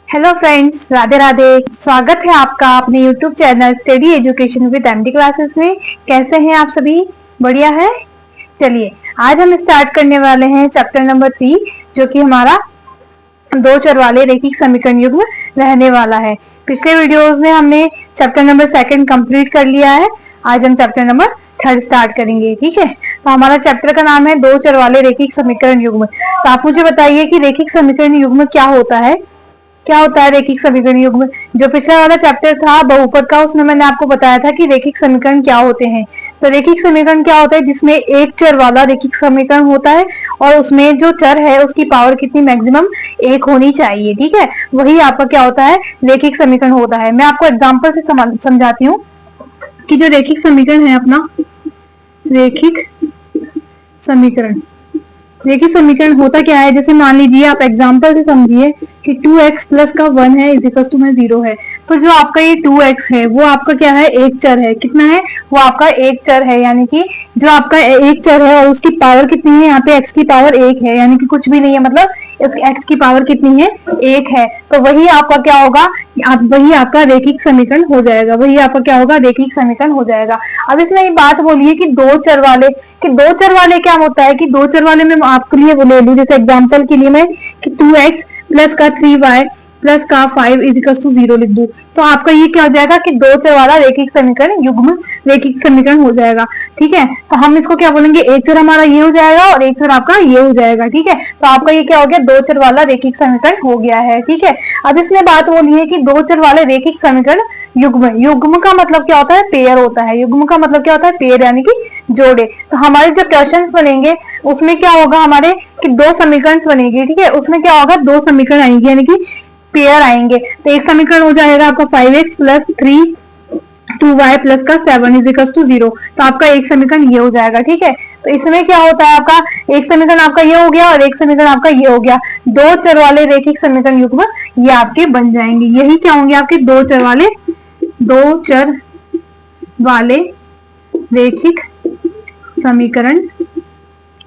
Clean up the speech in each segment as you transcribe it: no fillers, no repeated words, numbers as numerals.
Hello friends, Radhe Radhe. स्वागत है आपका अपने YouTube channel study education with MD classes में। कैसे हैं आप सभी? बढ़िया है। चलिए आज हम स्टार्ट करने वाले हैं चैप्टर नंबर 3, जो कि हमारा दो चर वाले रैखिक समीकरण युग्म रहने वाला है। पिछले वीडियोस में हमने चैप्टर नंबर 2 कंप्लीट कर लिया है। आज हम चैप्टर नंबर 3 स्टार्ट करेंगे। ठीक है, तो हमारा चैप्टर का नाम है दो चर वाले रैखिक समीकरण युग्म। तो आप मुझे बताइए कि रैखिक समीकरण युग्म क्या होता है। क्या होता है रैखिक समीकरण युग्म? जो पिछला वाला चैप्टर था बहुपद का, उसमें मैंने आपको बताया था कि रैखिक समीकरण क्या होते हैं। तो रैखिक समीकरण क्या होता है? जिसमें एक चर वाला रैखिक समीकरण होता है और उसमें जो चर है उसकी पावर कितनी, मैक्सिमम 1 होनी चाहिए। ठीक है, वही आपका क्या होता है, रैखिक समीकरण होता है। मैं आपको एग्जाम्पल से समझाती हूँ कि जो रैखिक समीकरण है अपना, रैखिक समीकरण रैखिक समीकरण होता क्या है। जैसे मान लीजिए, आप एग्जांपल से समझिए कि 2x प्लस का 1 है इज इक्वल टू में 0 है। तो जो आपका ये 2x है वो आपका क्या है, एक चर है। कितना है वो आपका एक चर है, यानी कि जो आपका एक चर है और उसकी पावर कितनी है, यहाँ पे x की पावर 1 है, यानी कि कुछ भी नहीं है, मतलब x की पावर कितनी है, 1 है। तो वही आपका क्या होगा, वही आपका रैखिक समीकरण हो जाएगा। वही आपका क्या होगा, रैखिक समीकरण हो जाएगा। अब इसमें ये बात बोलिए कि दो चर वाले, कि दो चर वाले क्या होता है, कि दो चर वाले में आपके लिए वो ले लूं, जैसे एग्जांपल के लिए मैं कि 2x प्लस का 3y प्लस का 5 इज इक्वल टू 0 लिख दूं। तो आपका ये क्या हो जाएगा कि दो चर वाला रैखिक समीकरण युग्म रैखिक समीकरण हो जाएगा। ठीक है, तो हम इसको क्या बोलेंगे, एक चर हमारा ये हो जाएगा और एक चर आपका ये हो जाएगा। ठीक है, तो आपका ये क्या हो गया, दो चर वाला रैखिक समीकरण हो गया है। ठीक है, अब इसमें बात बोली है कि दो चर वाले रैखिक समीकरण युग्म, युग्म का मतलब क्या होता है, पेयर होता है। युग्म का मतलब क्या होता है, पेयर, यानी कि जोड़े। तो हमारे जो क्वेश्चंस बनेंगे उसमें क्या होगा हमारे, कि दो समीकरण बनेंगे। ठीक है, उसमें क्या होगा, दो समीकरण आएंगे, यानी कि पेयर आएंगे। तो एक समीकरण हो जाएगा आपका 5x प्लस 2y प्लस का 7 इज इक्वल टू 0। तो आपका एक समीकरण ये हो जाएगा। ठीक है, तो इसमें क्या होता है, आपका एक समीकरण आपका ये हो गया और एक समीकरण आपका ये हो गया। दो चर वाले रैखिक समीकरण युग्म ये आपके बन जाएंगे। यही क्या होंगे, आपके दो चर वाले रैखिक समीकरण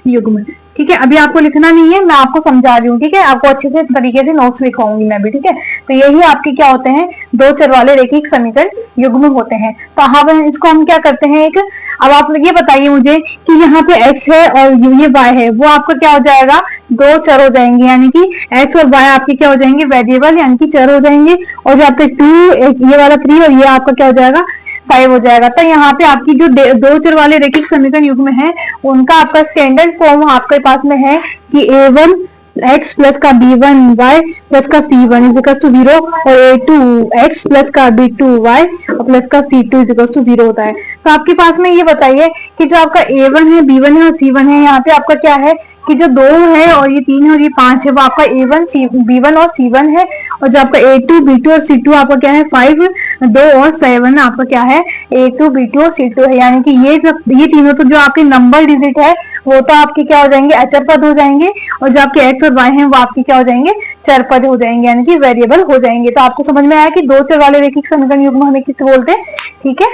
युग्म। ठीक है, अभी आपको लिखना नहीं है, मैं आपको समझा रही हूँ। ठीक है, आपको अच्छे से तरीके से नोट्स लिखवाऊंगी मैं भी। ठीक है, तो यही आपके क्या होते हैं, दो चर वाले रैखिक समीकरण युग्म होते हैं। तो हम इसको हम क्या करते हैं, एक, अब आप ये बताइए मुझे कि यहाँ पे x है और ये y है, वो आपका क्या हो जाएगा, दो चर हो जाएंगे, यानी कि x और y आपके क्या हो जाएंगे, वेरिएबल यानी कि चर हो जाएंगे। और जो आपके 2, ये वाला 3 और ये आपका क्या हो जाएगा, 5 हो जाएगा। तो यहाँ पे आपकी जो दो चर वाले रैखिक समीकरण युग्म है उनका आपका स्टैंडर्ड फॉर्म आपके पास में है कि a1 x प्लस का b1 y प्लस का c1 इज इक्वल टू 0 और a2 x प्लस का b2 y और प्लस का c2 इज इक्वल टू 0 होता है। तो आपके पास में ये बताइए कि जो आपका a1 है, b1 है और c1 है, यहाँ पे आपका क्या है कि जो 2 है और ये 3 है और ये 5 है, वो आपका a1 b1 और c1 है। और जो आपका a2 b2 और c2 आपका क्या है, 5, 2 और 7 आपका क्या है, a2 b2 और c2 है। यानी कि ये तीनों तो जो आपके नंबर डिजिट है वो तो आपके क्या हो जाएंगे, अचर पद हो जाएंगे। और जो आपके x और y हैं वो आपके क्या हो जाएंगे, चर पद हो जाएंगे, यानी कि वेरिएबल हो जाएंगे। तो आपको समझ में आया कि दो चर वाले रैखिक समीकरण युग्म हमें किसे बोलते हैं। ठीक है,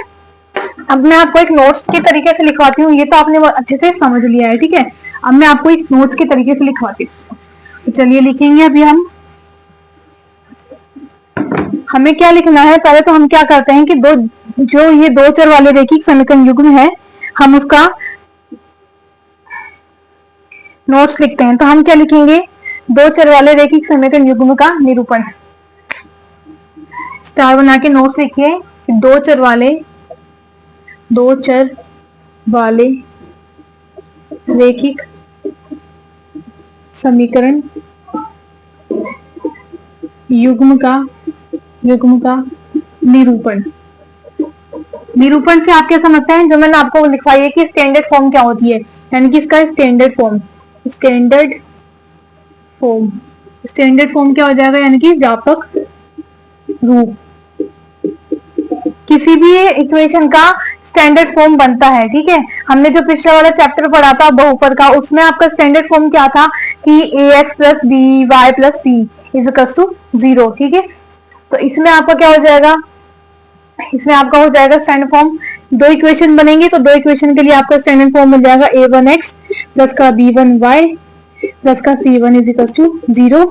अब मैं आपको एक नोट्स के तरीके से लिखवाती हूँ। ये तो आपने अच्छे से समझ लिया है। ठीक है, अब मैं आपको एक नोट्स के तरीके से लिखवाती हूँ। तो चलिए लिखेंगे अभी हमें क्या लिखना है। पहले तो हम क्या करते हैं कि जो ये दो चर वाले रैखिक समीकरण युग्म है, हम उसका नोट्स लिखते हैं। तो हम क्या लिखेंगे, दो चर वाले रैखिक समीकरण युग्म का निरूपण। स्टार बना के नोट्स लिखिए, दो चर वाले रैखिक समीकरण युग्म का निरूपण। निरूपण से आप क्या समझते हैं, जो मैंने आपको लिखवाई है कि स्टैंडर्ड फॉर्म क्या होती है, यानी कि इसका स्टैंडर्ड फॉर्म क्या हो जाएगा, यानी कि व्यापक रूप। किसी भी इक्वेशन का स्टैंडर्ड फॉर्म बनता है। ठीक है, हमने जो पिछला वाला चैप्टर पढ़ा था बहुपद का, उसमें आपका स्टैंडर्ड फॉर्म क्या था कि ax plus B Y plus C is equal to 0। ठीक है, तो इसमें आपका क्या हो जाएगा, इसमें आपका हो जाएगा स्टैंडर्ड फॉर्म। दो इक्वेशन बनेंगे तो दो इक्वेशन के लिए आपका स्टैंडर्ड फॉर्म मिल जाएगा a1x प्लस का b1y प्लस का c1 इज इक्वल टू 0।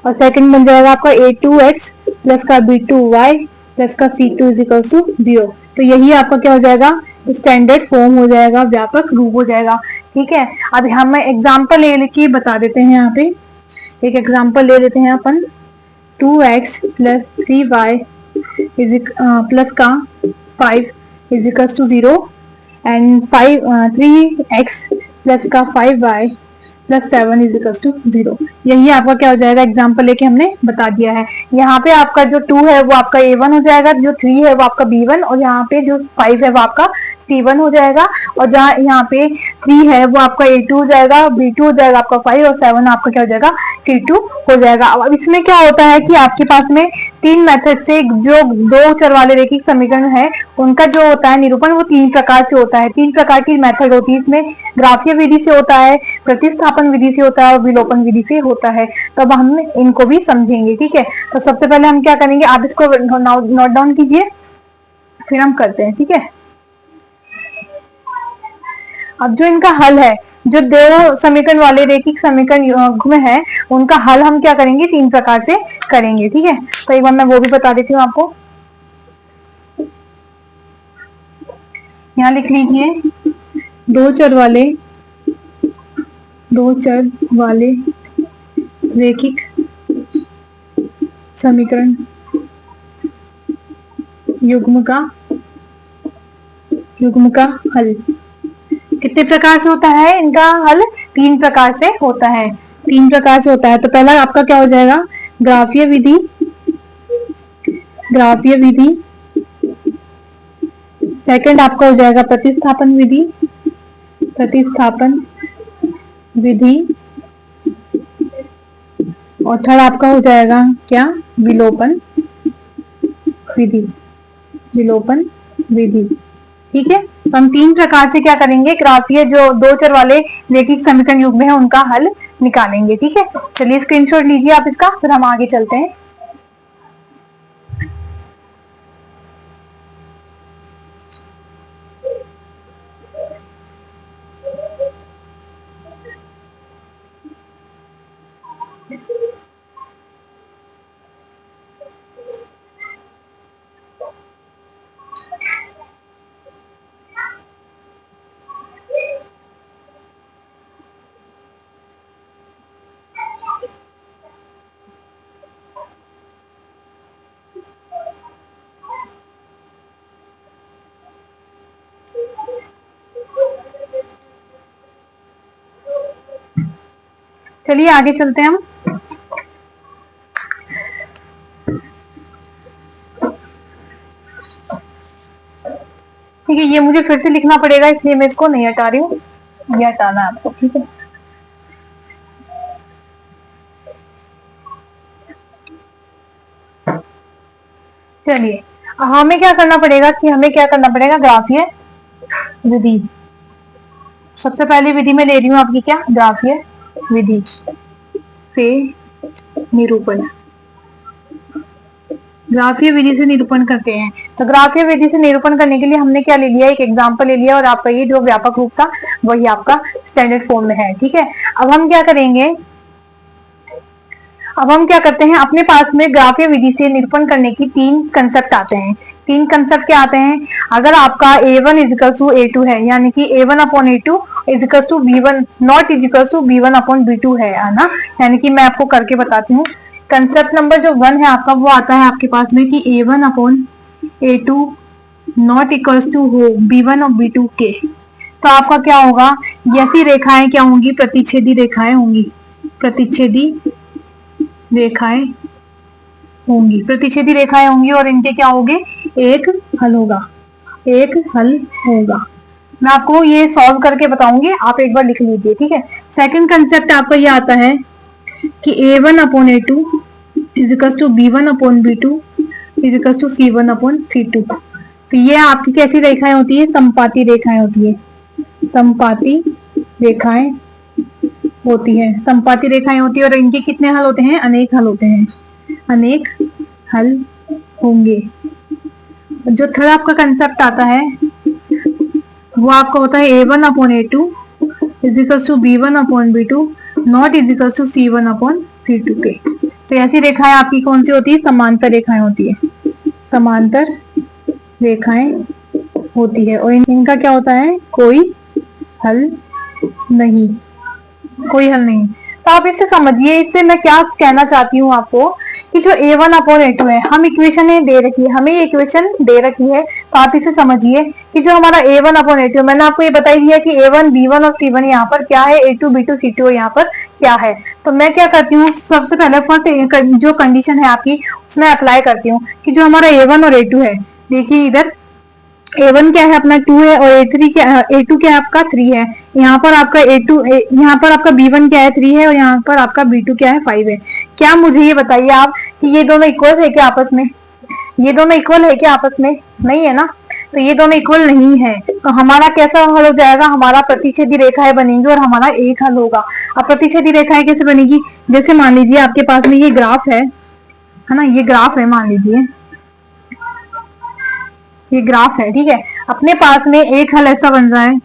और सेकंड बन जाएगा आपका a2x प्लस का b2y प्लस का c2 इज इक्वल टू 0। तो यही आपका क्या हो जाएगा, स्टैंडर्ड फॉर्म हो जाएगा, व्यापक रूप हो जाएगा। ठीक है, अब हम एग्जाम्पल लेके बता देते हैं। यहाँ पे एक एग्जाम्पल ले लेते हैं अपन, 2x प्लस 3y प्लस का 5 is equal to 0 and 3x plus का 5y plus 7 is equal to 0। यही आपका क्या हो जाएगा, एग्जाम्पल लेके हमने बता दिया है। यहाँ पे आपका जो 2 है वो आपका a1 हो जाएगा, जो 3 है वो आपका b1, और यहाँ पे जो 5 है वो आपका c1 हो जाएगा, और जहाँ यहाँ पे 3 है वो आपका a2 हो जाएगा, b2 हो जाएगा आपका 5, और 7 आपका क्या हो जाएगा, c2 हो जाएगा। अब इसमें क्या होता है कि आपके पास में 3 मेथड से जो 2 चर वाले रेखिक समीकरण है उनका जो होता है निरूपण वो 3 प्रकार से होता है। 3 प्रकार की मेथड होती है इसमें, ग्राफीय विधि से होता है, प्रतिस्थापन विधि से होता है और विलोपन विधि से होता है। तो अब हम इनको भी समझेंगे। ठीक है, तो सबसे पहले हम क्या करेंगे, आप इसको नोट डाउन कीजिए, फिर हम करते हैं। ठीक है, अब जो इनका हल है, जो 2 समीकरण वाले रेखिक समीकरण युग्म है उनका हल हम क्या करेंगे, 3 प्रकार से करेंगे। ठीक है, तो एक बार मैं वो भी बता देती हूँ आपको। यहाँ लिख लीजिए, 2 चर वाले रेखिक समीकरण युग्म का हल कितने प्रकार से होता है, इनका हल 3 प्रकार से होता है। 3 प्रकार से होता है। तो पहला आपका क्या हो जाएगा, ग्राफीय विधि। सेकंड आपका हो जाएगा प्रतिस्थापन विधि, और थर्ड आपका हो जाएगा क्या, विलोपन विधि। ठीक है, तो हम 3 प्रकार से क्या करेंगे, ग्राफीय जो 2 चर वाले रेखिक समीकरण युग्म है उनका हल निकालेंगे। ठीक है, चलिए स्क्रीनशॉट लीजिए आप इसका, फिर हम आगे चलते हैं। चलिए आगे चलते हैं हम। ठीक है, ये मुझे फिर से लिखना पड़ेगा इसलिए मैं इसको नहीं हटा रही हूँ, ये हटाना है आपको। ठीक है, चलिए हमें क्या करना पड़ेगा ग्राफीय विधि। सबसे पहली विधि में ले रही हूँ आपकी क्या, ग्राफीय विधि से निरूपण। ग्राफीय विधि से निरूपण करते हैं। तो ग्राफीय विधि से निरूपण करने के लिए हमने क्या ले लिया, एक एग्जांपल ले लिया, और आपका ये जो व्यापक रूप था वही आपका स्टैंडर्ड फॉर्म में है। ठीक है, अब हम क्या करते हैं, अपने पास में ग्राफीय विधि से निरूपण करने की 3 कंसेप्ट आते हैं। 3 कंसेप्ट क्या आते हैं, अगर आपका a1 इजिकल टू a2 है, यानी कि a1 upon a2 is equal to b1 not is equal to b1 upon b2 है ना, यानी कि मैं आपको करके बताती हूँ। कंसेप्ट नंबर जो 1 है आपका, वो आता है आपके पास में कि a1 upon a2 not equals to हो b1 और b2 के। तो आपका क्या होगा, ऐसी रेखाएं क्या होंगी, प्रतिच्छेदी रेखाएं होंगी। प्रतिच्छेदी रेखाएं होंगी और इनके क्या होंगे, एक हल होगा। मैं आपको ये सॉल्व करके बताऊंगी, आप एक बार लिख लीजिए। ठीक है, सेकंड कंसेप्ट आपका ये आता है कि a1 upon a2 is equals to b1 upon b2 is equals to c1 upon c2। तो ये आपकी कैसी रेखाएं होती है, समपाती रेखाएं होती है। समपाती रेखाएं होती है और इनके कितने हल होते हैं, अनेक हल होंगे। जो थर्ड आपका कंसेप्ट आता है वो आपका होता है a1 upon a2 is equals to b1 upon b2 not is equals to c1 upon c2 के। तो ऐसी रेखाएं आपकी कौन सी होती है? समांतर रेखाएं होती है, समांतर रेखाएं होती है। और इनका क्या होता है? कोई हल नहीं, कोई हल नहीं। तो आप इससे समझिए, इससे मैं क्या कहना चाहती हूँ आपको कि जो A1/A2 है, हम इक्वेशन दे रखी है, हमें ये इक्वेशन दे रखी है, तो आप इसे समझिए कि जो हमारा A1/A2, मैंने आपको ये बताई दिया कि A1 B1 और C1 यहाँ पर क्या है, A2 B2 C2 यहाँ पर क्या है। तो मैं क्या करती हूँ, सबसे पहले फर्स्ट जो कंडीशन है आपकी उसमें अप्लाई करती हूँ कि जो हमारा A1 और A2 है, देखिए इधर A1 क्या है अपना 2 है, और A3 क्या A2 क्या है आपका 3 है। यहाँ पर आपका यहाँ पर आपका B1 क्या है 3 है, और यहाँ पर आपका B2 क्या है 5 है। क्या मुझे ये बताइए आप कि ये दोनों इक्वल है क्या आपस में? ये दोनों इक्वल है क्या आपस में? नहीं है ना। तो ये दोनों इक्वल नहीं है, तो हमारा कैसा हल हो जाएगा? हमारा प्रतिच्छेदी रेखाएं बनेंगी और हमारा एक हल होगा। अब प्रतिच्छेदी रेखाएं कैसे बनेगी? जैसे मान लीजिए आपके पास में ये ग्राफ है ना, ये ग्राफ है, मान लीजिए ये ग्राफ है, ठीक है। अपने पास में एक हल ऐसा बन रहा है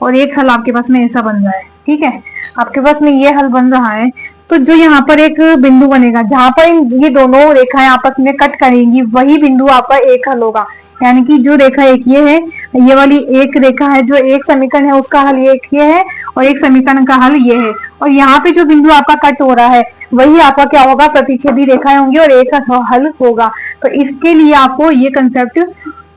और एक हल आपके पास में ऐसा बन रहा है, ठीक है। आपके पास में ये हल बन रहा है, तो जो यहाँ पर एक बिंदु बनेगा जहां पर ये दोनों रेखाएं आपस में कट करेंगी, वही बिंदु आपका एक हल होगा। यानी कि जो रेखा एक ये है, ये वाली एक रेखा है, जो एक समीकरण है उसका हल एक ये है और एक समीकरण का हल ये है, और यहाँ पे जो बिंदु आपका कट हो रहा है वही आपका क्या होगा? प्रतिच्छेदी रेखाएं होंगी और एक हल होगा। तो इसके लिए आपको ये कंसेप्ट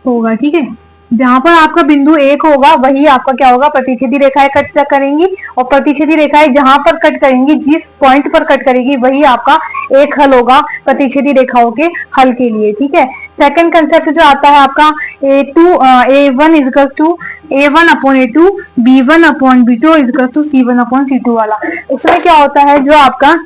होगा, ठीक है। जहां पर आपका बिंदु एक होगा वही आपका क्या होगा? प्रतिच्छेदी रेखाएं कट करेंगी, और प्रतिच्छेदी रेखाएं जहां पर कट करेंगी, जिस पॉइंट पर कट करेगी, वही आपका एक हल होगा प्रतिच्छेदी रेखाओं के हल के लिए, ठीक है। सेकंड कंसेप्ट जो आता है आपका A1 equals to A1/A2 B1/B2 equals to C1/C2 वाला। उसमें क्या होता है, जो आपका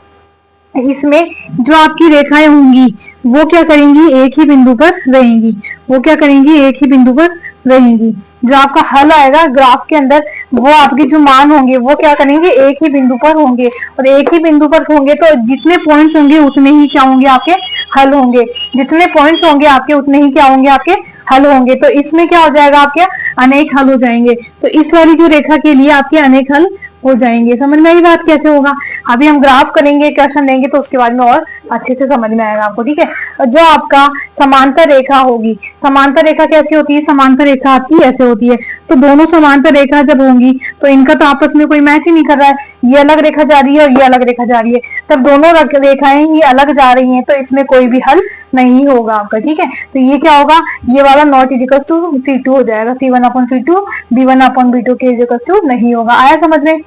इसमें जो आपकी रेखाएं होंगी वो क्या करेंगी? एक ही बिंदु पर रहेंगी, वो क्या करेंगी? एक ही बिंदु पर रहेंगी। जो आपका हल आएगा ग्राफ के अंदर, वो आपके जो मान होंगे वो क्या करेंगे? एक ही बिंदु पर होंगे, और एक ही बिंदु पर होंगे तो जितने पॉइंट्स होंगे उतने ही क्या होंगे? आपके हल होंगे। जितने पॉइंट्स होंगे आपके उतने ही क्या होंगे? आपके हल होंगे। तो इसमें क्या हो जाएगा? आपके अनेक हल हो जाएंगे। तो इस वाली जो रेखा के लिए आपके अनेक हल हो जाएंगे। समझ में आई बात कैसे होगा? अभी हम ग्राफ करेंगे, क्वेश्चन लेंगे, तो उसके बाद में और अच्छे से समझ में आएगा आपको, ठीक है। और जो आपका समांतर रेखा होगी, समांतर रेखा कैसी होती है? समांतर रेखा आपकी ऐसे होती है। तो दोनों समांतर रेखा जब होंगी तो इनका तो आपस में कोई मैच ही नहीं कर रहा है, ये अलग रेखा जा रही है और ये अलग रेखा जा रही है, तब दोनों रेखाएं ही अलग जा रही हैं, तो इसमें कोई भी हल नहीं होगा आपका, ठीक है। तो ये क्या होगा? ये वाला नॉट इजिकल्स टू C2 हो जाएगा, C1/C2 B1/B2 के इजिकल्स टू नहीं होगा। आया समझ में?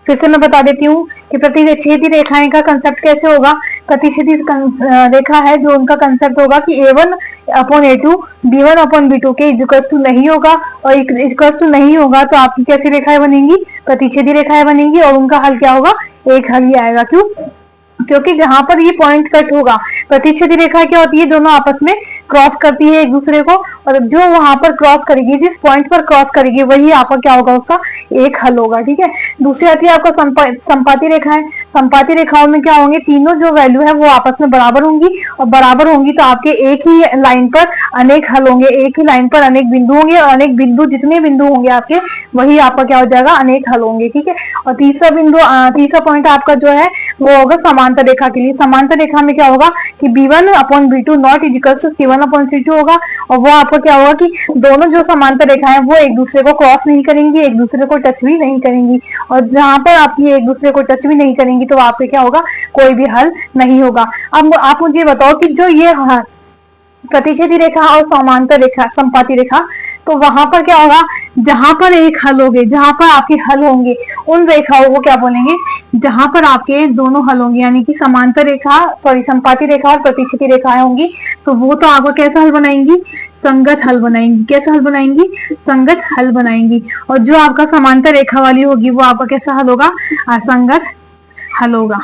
फिर से मैं बता देती हूँ कि प्रतिच्छेदी रेखाएं का कंसेप्ट कैसे होगा। प्रतिच्छेदी रेखा है जो उनका कंसेप्ट होगा कि A1/A2 B1/B2 के इक्वल्स टू नहीं होगा, और इक्वल्स टू नहीं होगा तो आपकी कैसी रेखाएं बनेंगी? प्रतिच्छेदी रेखाएं बनेंगी, और उनका हल क्या होगा? एक हल ही आएगा। क्यों? क्योंकि जहां पर ये पॉइंट कट होगा, प्रतिच्छेदी रेखा क्या होती है? दोनों आपस में क्रॉस करती है एक दूसरे को, और जो वहां पर क्रॉस करेगी, जिस पॉइंट पर क्रॉस करेगी, वही आपका क्या होगा? उसका एक हल होगा, ठीक है। दूसरी आती है आपका संपाती रेखाएं। संपाती रेखाओं में क्या होंगे? तीनों जो वैल्यू है वो आपस में बराबर होंगी, और बराबर होंगी तो आपके एक ही लाइन पर अनेक हल होंगे, एक ही लाइन पर अनेक बिंदु होंगे, और अनेक बिंदु जितने बिंदु होंगे आपके, वही आपका क्या हो जाएगा? अनेक हल होंगे, ठीक है। और तीसरा पॉइंट आपका जो है वो होगा समांतर रेखा के लिए। समांतर रेखा में क्या होगा कि B1/B2 not is equals to C1/C2 होगा, और वो आपका क्या होगा कि दोनों जो समांतर रेखाएं वो एक दूसरे को क्रॉस नहीं करेंगी, एक दूसरे को टच भी नहीं करेंगी, और जहां पर आपकी एक दूसरे को टच भी नहीं करेंगी तो आपके क्या होगा? कोई भी हल नहीं होगा। अब आप मुझे बताओ कि जो ये प्रतिच्छेदी रेखा और समांतर रेखा, संपाती रेखा, तो वहां पर क्या होगा? जहां पर एक हल होंगे, जहां पर आपके हल होंगे, उन रेखाओं को क्या बोलेंगे? जहां पर आपके दोनों हल होंगे, यानी कि समांतर रेखा, सॉरी, संपाती रेखा और प्रतिच्छेदी रेखाएं होंगी, तो वो तो आपको कैसा हल बनाएंगी? संगत हल बनाएंगी। कैसा हल बनाएंगी? संगत हल बनाएंगी। और जो आपका समांतर रेखा वाली होगी वो आपका कैसा हल होगा? असंगत हल होगा।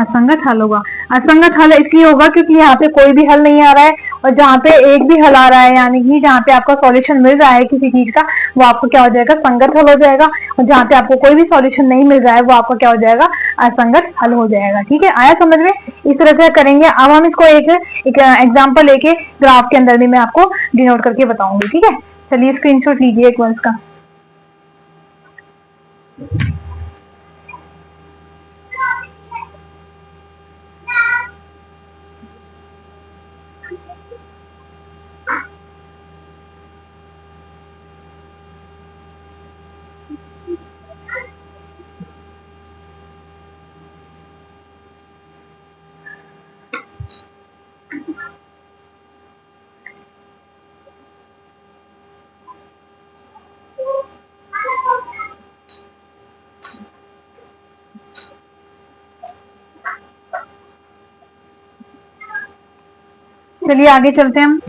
असंगत हल होगा। असंगत हल इसलिए होगा क्योंकि यहाँ पे कोई भी हल नहीं आ रहा है, और जहाँ पे एक भी हल आ रहा है, यानी कि जहाँ पे आपका सॉल्यूशन मिल रहा है किसी चीज का, वो आपको क्या हो जाएगा? संगत हल हो जाएगा। और जहाँ पे आपको कोई भी सॉल्यूशन नहीं मिल रहा है वो आपका क्या हो जाएगा? असंगत हल हो जाएगा, ठीक है। आया समझ में? इस तरह से करेंगे। अब हम इसको एक एग्जाम्पल लेके ग्राफ के अंदर भी मैं आपको डिनोट करके बताऊंगी, ठीक है। चलिए स्क्रीनशॉट लीजिए एक बार इसका। चलिए आगे चलते हैं हम।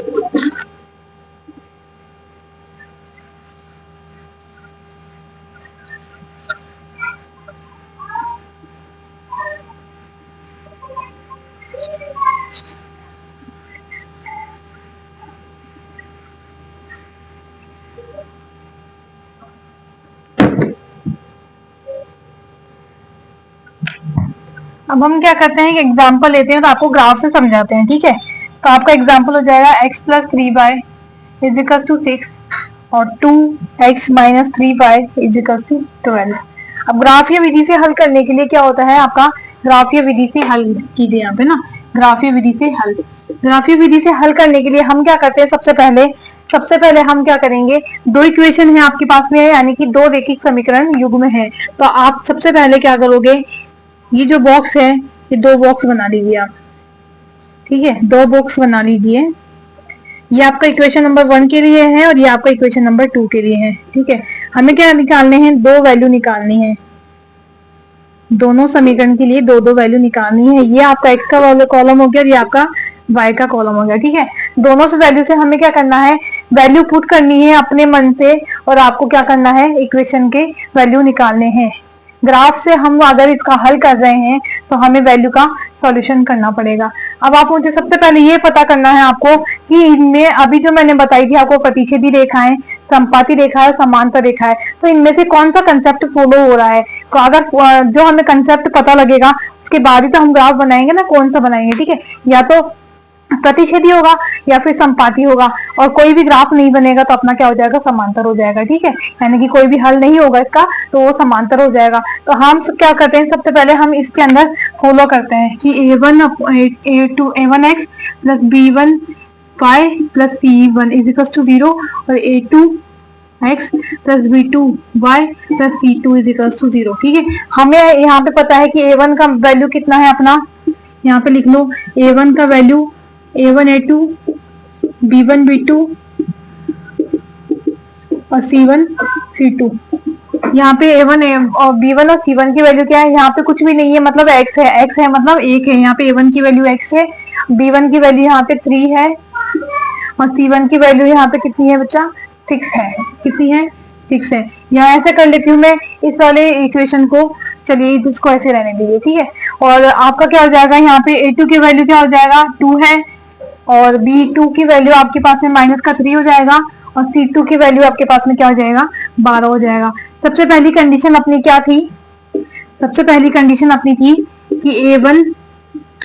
अब हम क्या करते हैं, एक एग्जाम्पल लेते हैं तो आपको ग्राफ से समझाते हैं, ठीक है। तो आपका एग्जाम्पल हो जाएगा x plus 3y is equal to 6 और 2x minus 3y is equal to 12। अब ग्राफीय विधि से हल करने के लिए क्या होता है, आपका ग्राफीय विधि से हल कीजिए यहाँ पे ना, ग्राफीय विधि से हल। ग्राफीय विधि से हल करने के लिए हम क्या करते हैं, सबसे पहले हम क्या करेंगे, दो इक्वेशन है आपके पास में, यानी कि दो रेखिक समीकरण युग्म है। तो आप सबसे पहले क्या करोगे, ये जो बॉक्स है ये दो बॉक्स बना लीजिए आप, ठीक है, दो बॉक्स बना लीजिए। ये आपका इक्वेशन नंबर 1 के लिए है और ये आपका इक्वेशन नंबर 2 के लिए है, ठीक है। हमें क्या निकालने हैं, दो वैल्यू निकालनी है, दोनों समीकरण के लिए दो दो वैल्यू निकालनी है। ये आपका x का कॉलम हो गया और ये आपका y का कॉलम हो गया, ठीक है। दोनों से वैल्यू से हमें क्या करना है, वैल्यू पुट करनी है अपने मन से, और आपको क्या करना है, इक्वेशन के वैल्यू निकालने हैं। ग्राफ से हम अगर इसका हल कर रहे हैं तो हमें वैल्यू का सॉल्यूशन करना पड़ेगा। अब आप मुझे सबसे पहले ये पता करना है आपको कि इनमें अभी जो मैंने बताई थी आपको, प्रतिच्छेदी रेखाएं, संपाती रेखा है, समांतर रेखा है, तो इनमें से कौन सा कंसेप्ट फॉलो हो रहा है। तो अगर जो हमें कंसेप्ट पता लगेगा उसके बाद ही तो हम ग्राफ बनाएंगे ना, कौन सा बनाएंगे, ठीक है। या तो प्रतिच्छेदी होगा या फिर संपाती होगा, और कोई भी ग्राफ नहीं बनेगा तो अपना क्या हो जाएगा, समांतर हो जाएगा, ठीक है। यानी कि कोई भी हल नहीं होगा इसका तो वो समांतर हो जाएगा। तो हम क्या करते हैं, सबसे पहले हम इसके अंदर फॉलो करते हैं कि a1 x plus b1 y plus c1 is equal to 0 और a2 x plus b2 y plus c2 is equal to 0, ठीक है। हमें यहाँ पे पता है कि a1 का वैल्यू कितना है अपना, यहाँ पे लिख लो a1 का value a1 a2 b1 b2 और c1 c2। यहाँ पे a1 और b1 और c1 की वैल्यू क्या है, यहाँ पे कुछ भी नहीं है, मतलब x है मतलब 1 है। यहाँ पे a1 की वैल्यू x है, b1 की वैल्यू यहाँ पे 3 है और c1 की वैल्यू यहाँ पे कितनी है बच्चा, 6 है। कितनी है, 6 है। यहाँ ऐसे कर लेती हूँ मैं इस वाले इक्वेशन को, चलिए इसको ऐसे रहने दीजिए, ठीक है। और आपका क्या हो जाएगा, यहाँ पे a2 की वैल्यू क्या हो जाएगा, 2 है, और b2 की वैल्यू आपके पास में माइनस का 3 हो जाएगा, और c2 की वैल्यू आपके पास में क्या हो जाएगा, 12 हो जाएगा। सबसे पहली कंडीशन अपनी क्या थी, सबसे पहली कंडीशन अपनी थी कि a1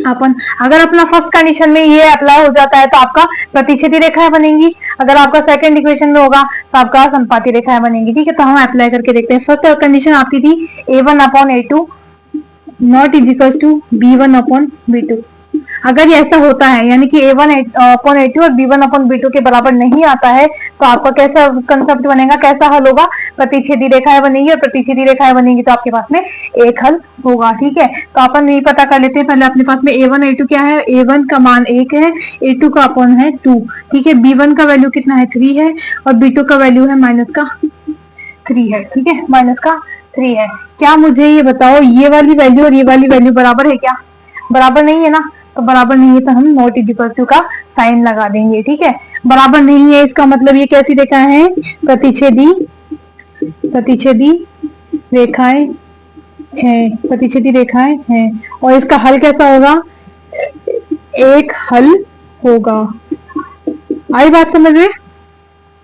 अपन, अगर अपना फर्स्ट कंडीशन में ये अप्लाई हो जाता है तो आपका प्रतिच्छेदी रेखाएं बनेंगी, अगर आपका सेकंड इक्वेशन में होगा तो आपका संपाती रेखाएं बनेंगी, ठीक है। तो हम अप्लाई करके देखते हैं। फर्स्ट कंडीशन आपकी थी a1 upon a2 not is equal to b1 upon b2। अगर ये ऐसा होता है, यानी कि a1 अपॉन a2 और b1 अपॉन b2 के बराबर नहीं आता है, तो आपका कैसा कंसेप्ट बनेगा, कैसा हल होगा, प्रतिच्छेदी रेखाएं बनेगी, और प्रतिच्छेदी रेखाएं बनेगी तो आपके पास में एक हल होगा, ठीक है। तो अपन ये पता कर लेते हैं पहले, अपने पास में a1 a2 क्या है, a1 का मान 1 है, a2 का अपॉन है 2, ठीक है। b1 का वैल्यू कितना है, 3 है, और b2 का वैल्यू है माइनस का 3 है, ठीक है, माइनस का 3 है। क्या मुझे ये बताओ, ये वाली वैल्यू और ये वाली वैल्यू बराबर है क्या, बराबर नहीं है ना, तो बराबर नहीं है तो हम नॉट इज इक्वल टू का साइन लगा देंगे, ठीक है। बराबर नहीं है इसका मतलब ये कैसी रेखा है, प्रतिच्छेदी रेखाएं हैं, प्रतिच्छेदी रेखाएं हैं, और इसका हल कैसा होगा, एक हल होगा। आई बात समझ में,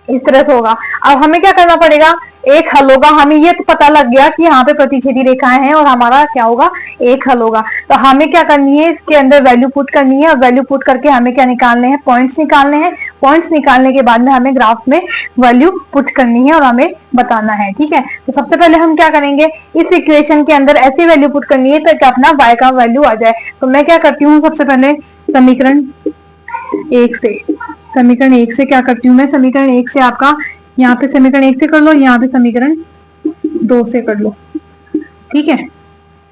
इस तरह से होगा। अब हमें क्या करना पड़ेगा, एक हल होगा। हमें ये तो पता लग गया कि यहाँ पे प्रतिच्छेदी रेखाएं हैं और हमारा क्या होगा, एक हल होगा। तो हमें क्या करनी है, इसके अंदर वैल्यू पुट करनी है, और वैल्यू पुट करके हमें क्या निकालने हैं, पॉइंट्स निकालने हैं। पॉइंट्स निकालने के बाद में हमें ग्राफ में वैल्यू पुट करनी है और हमें बताना है, ठीक है। तो सबसे पहले हम क्या करेंगे, इस इक्वेशन के अंदर ऐसी वैल्यू पुट करनी है ताकि अपना y का वैल्यू आ जाए। तो मैं क्या करती हूँ, सबसे पहले समीकरण 1 से क्या करती हूँ मैं, समीकरण 1 से आपका यहाँ पे समीकरण 1 से कर लो, यहाँ पे समीकरण 2 से कर लो, ठीक है।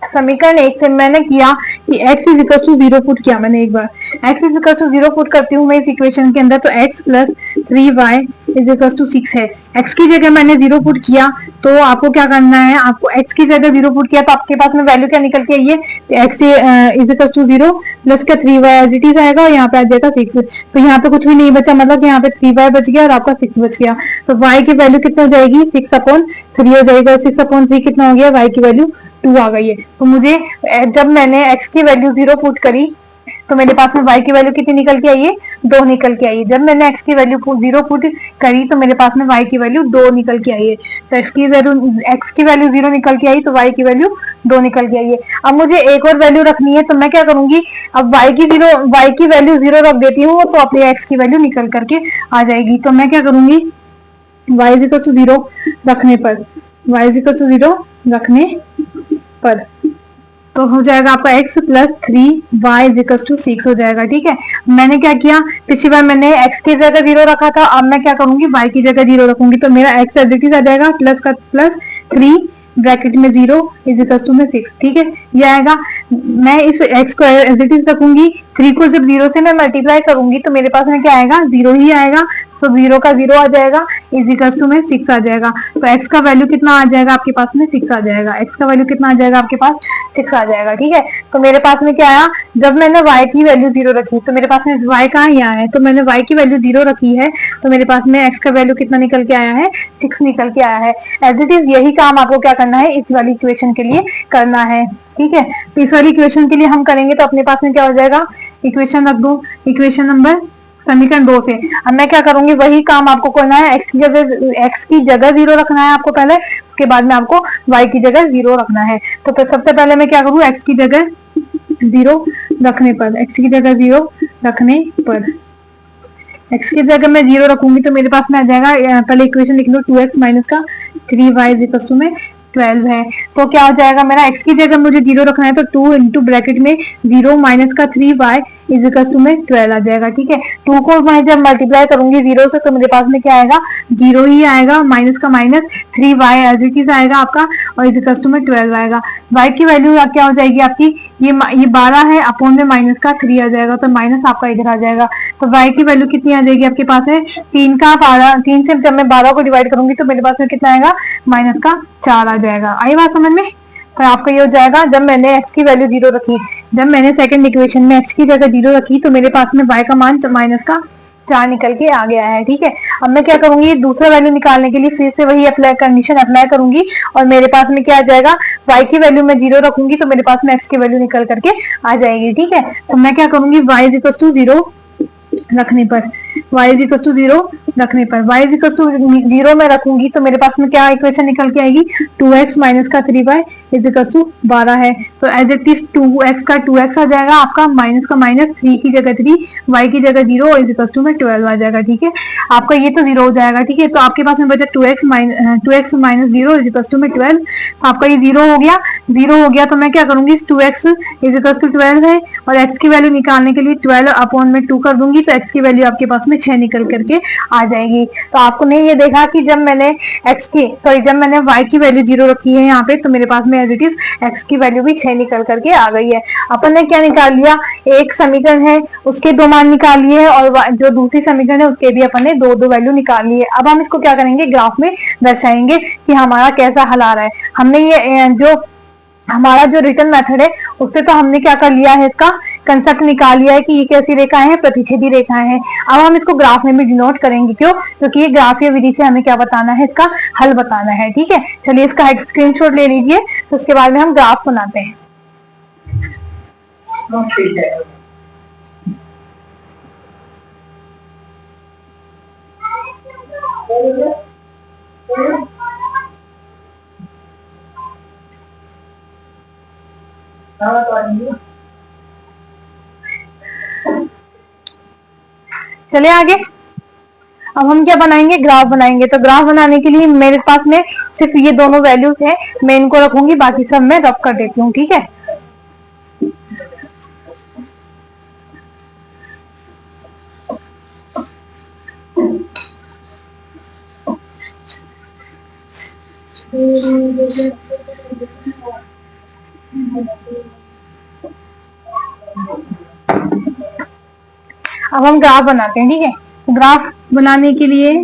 समीकरण 1 से मैंने किया कि x is equal to 0 put किया मैंने एक बार, x is equal to 0 put करती हूँ मैं इस इक्वेशन के अंदर, तो x plus 3y is equal to 6 है। x की जगह मैंने 0 पुट किया, तो आपको क्या करना है, आपको x की जगह 0 पुट किया तो आपके पास में वैल्यू क्या निकल के आई है, x is equal to 0 plus का 3y एज इट इज आएगा और यहाँ पे आ जाएगा 6। तो यहाँ पे कुछ भी नहीं बचा, मतलब कि यहाँ पे 3y बच गया और आपका 6 बच गया। तो y की वैल्यू कितना हो जाएगी, 6/3 हो जाएगा। 6/3 कितना हो गया, y की वैल्यू 2 आ गई है। तो मुझे जब मैंने x की वैल्यू 0 पुट करी तो मेरे पास में y की वैल्यू कितनी निकल के आई है, 2 निकल के आई है। जब मैंने x की वैल्यू 0 पुट करी तो मेरे पास में y की वैल्यू 2 निकल के आई है। तो x की वैल्यू 0 निकल के आई तो y की वैल्यू 2 निकल के आई है। अब मुझे एक और वैल्यू रखनी है, तो मैं क्या करूंगी, अब y की वैल्यू 0 रख देती हूँ तो अपने x की वैल्यू निकल करके आ जाएगी। तो मैं क्या करूंगी, y इज इक्वल टू 0 रखने पर, y इज इक्वल टू 0 रखने पर तो हो जाएगा आपका x plus 3y is equal to 6 हो जाएगा। ठीक है, मैंने क्या किया, पिछली बार मैंने x की जगह 0 रखा था, अब मैं क्या करूंगी, y की जगह 0 रखूंगी। तो मेरा x एज इट इज आ जाएगा प्लस का प्लस 3 ब्रैकेट में 0 इज इक्वल टू में 6। ठीक है, ये आएगा। मैं इस x को एज इट इज रखूंगी, 3 को जब 0 से मैं मल्टीप्लाई करूंगी तो मेरे पास में क्या आएगा, 0 ही आएगा। तो 0 का 0 आ जाएगा इज इक्वल टू में 6 आ जाएगा। तो x का वैल्यू कितना आ जाएगा आपके पास में, 6 आ जाएगा। x का वैल्यू कितना आ जाएगा आपके पास, 6 आ जाएगा। ठीक है, तो मेरे पास में क्या आया, जब मैंने y की वैल्यू 0 रखी तो मेरे पास में y कहाँ यहाँ है, तो मैंने y की वैल्यू 0 रखी है तो मेरे पास में x का वैल्यू कितना निकल के आया है, 6 निकल के आया है। एज इट इज यही काम आपको क्या करना है, इस वाली इक्वेशन के लिए करना है। ठीक है, तो इस वाली इक्वेशन के लिए हम करेंगे तो अपने पास में क्या हो जाएगा, इक्वेशन रख दो, इक्वेशन नंबर समीकरण 2 से। अब मैं क्या करूंगी, वही काम आपको करना है, x की जगह 0 रखना है आपको पहले, उसके बाद में आपको y की जगह 0 रखना है। तो फिर सबसे पहले मैं क्या करूँ, x की जगह 0 रखने पर, x की जगह 0 रखने पर x की जगह मैं 0 रखूंगी तो मेरे पास में आ जाएगा, पहले इक्वेशन लिख लो, 2x माइनस का 3y इज इक्वल टू में 12 है। तो क्या हो जाएगा मेरा, x की जगह मुझे 0 रखना है तो 2 इंटू ब्रैकेट में 0 माइनस का 3y इज इक्वल टू में 12 आ जाएगा। ठीक है, 2 को मैं जब मल्टीप्लाई करूंगी 0 से तो मेरे पास में क्या आएगा, 0 ही आएगा, माइनस का minus 3y as it is आएगा आपका और इज इक्वल टू में 12 आएगा। y की वैल्यू क्या हो जाएगी आपकी, ये 12 है अपोन में माइनस का 3 आ जाएगा, तो माइनस आपका इधर आ जाएगा। तो y की वैल्यू कितनी आ जाएगी आपके पास है, 3 से जब मैं 12 को डिवाइड करूंगी तो मेरे पास में कितना आएगा, माइनस का 4 आ जाएगा। आई बात समझ में। तो आपका ये हो जाएगा, जब मैंने x की वैल्यू 0 रखी, जब मैंने सेकंड इक्वेशन में x की जगह 0 रखी तो मेरे पास में y का मान माइनस का 4 निकल के आ गया है। ठीक है, अब मैं क्या करूंगी, दूसरा वैल्यू निकालने के लिए फिर से वही कंडीशन अप्लाई करूंगी और मेरे पास में क्या आ जाएगा, y की वैल्यू में 0 रखूंगी तो मेरे पास में x की वैल्यू निकल करके आ जाएगी। ठीक है, तो मैं क्या करूंगी, y इज इक्वल टू 0 रखने पर, y इज इक्वल टू 0 रखने पर, y इज इक्वल टू 0 में रखूंगी तो मेरे पास में क्या इक्वेशन निकल के आएगी, 2x माइनस का 3y इज इक्वल टू 12 है। तो एज इट इज 2x का 2x आ जाएगा आपका, माइनस का माइनस, 3 की जगह 3, y की जगह 0 इज इक्वल टू में 12 आ जाएगा। ठीक है, आपका ये तो 0 हो जाएगा। ठीक है, तो आपके पास में बचा 2x minus 0 is equal to में 12। तो आपका ये 0 हो गया, 0 हो गया तो मैं क्या करूंगी, 2x इज इक्वल टू 12 है और x की वैल्यू निकालने के लिए 12 अपॉन में 2 कर दूंगी तो x की वैल्यू आपके पास में 6 निकल करके आ जाएगी। तो आपको नहीं ये देखा कि जब मैंने जब मैंने y की वैल्यू 0 रखी है यहाँ पे तो मेरे पास में एज इट इज x की वैल्यू भी 6 निकल करके आ गई है। अपन ने क्या निकाल लिया, एक समीकरण है उसके 2 मान निकाल लिए और जो दूसरी समीकरण है उसके भी अपन ने 2 वैल्यू निकाल लिए। अब हम इसको क्या करेंगे, ग्राफ में दर्शाएंगे कि हमारा कैसा हल आ रहा है। हमने ये जो हमारा जो रिटर्न मेथड है उससे तो हमने क्या कर लिया है, इसका कंसेप्ट निकाल लिया है कि ये कैसी रेखाएं हैं, प्रतिच्छेदी रेखाएं हैं। अब हम इसको ग्राफ में भी डिनोट करेंगे, क्यों, क्योंकि ये ग्राफीय विधि से हमें क्या बताना है, इसका हल बताना है। ठीक है, चलिए इसका एक स्क्रीनशॉट ले लीजिए, तो उसके बाद में हम ग्राफ बनाते हैं। चले आगे, अब हम क्या बनाएंगे, ग्राफ बनाएंगे। तो ग्राफ बनाने के लिए मेरे पास में सिर्फ ये दोनों वैल्यूज है, मैं इनको रखूंगी, बाकी सब मैं रफ कर देती हूँ। ठीक है, अब हम ग्राफ बनाते हैं। ठीक है, ग्राफ बनाने के लिए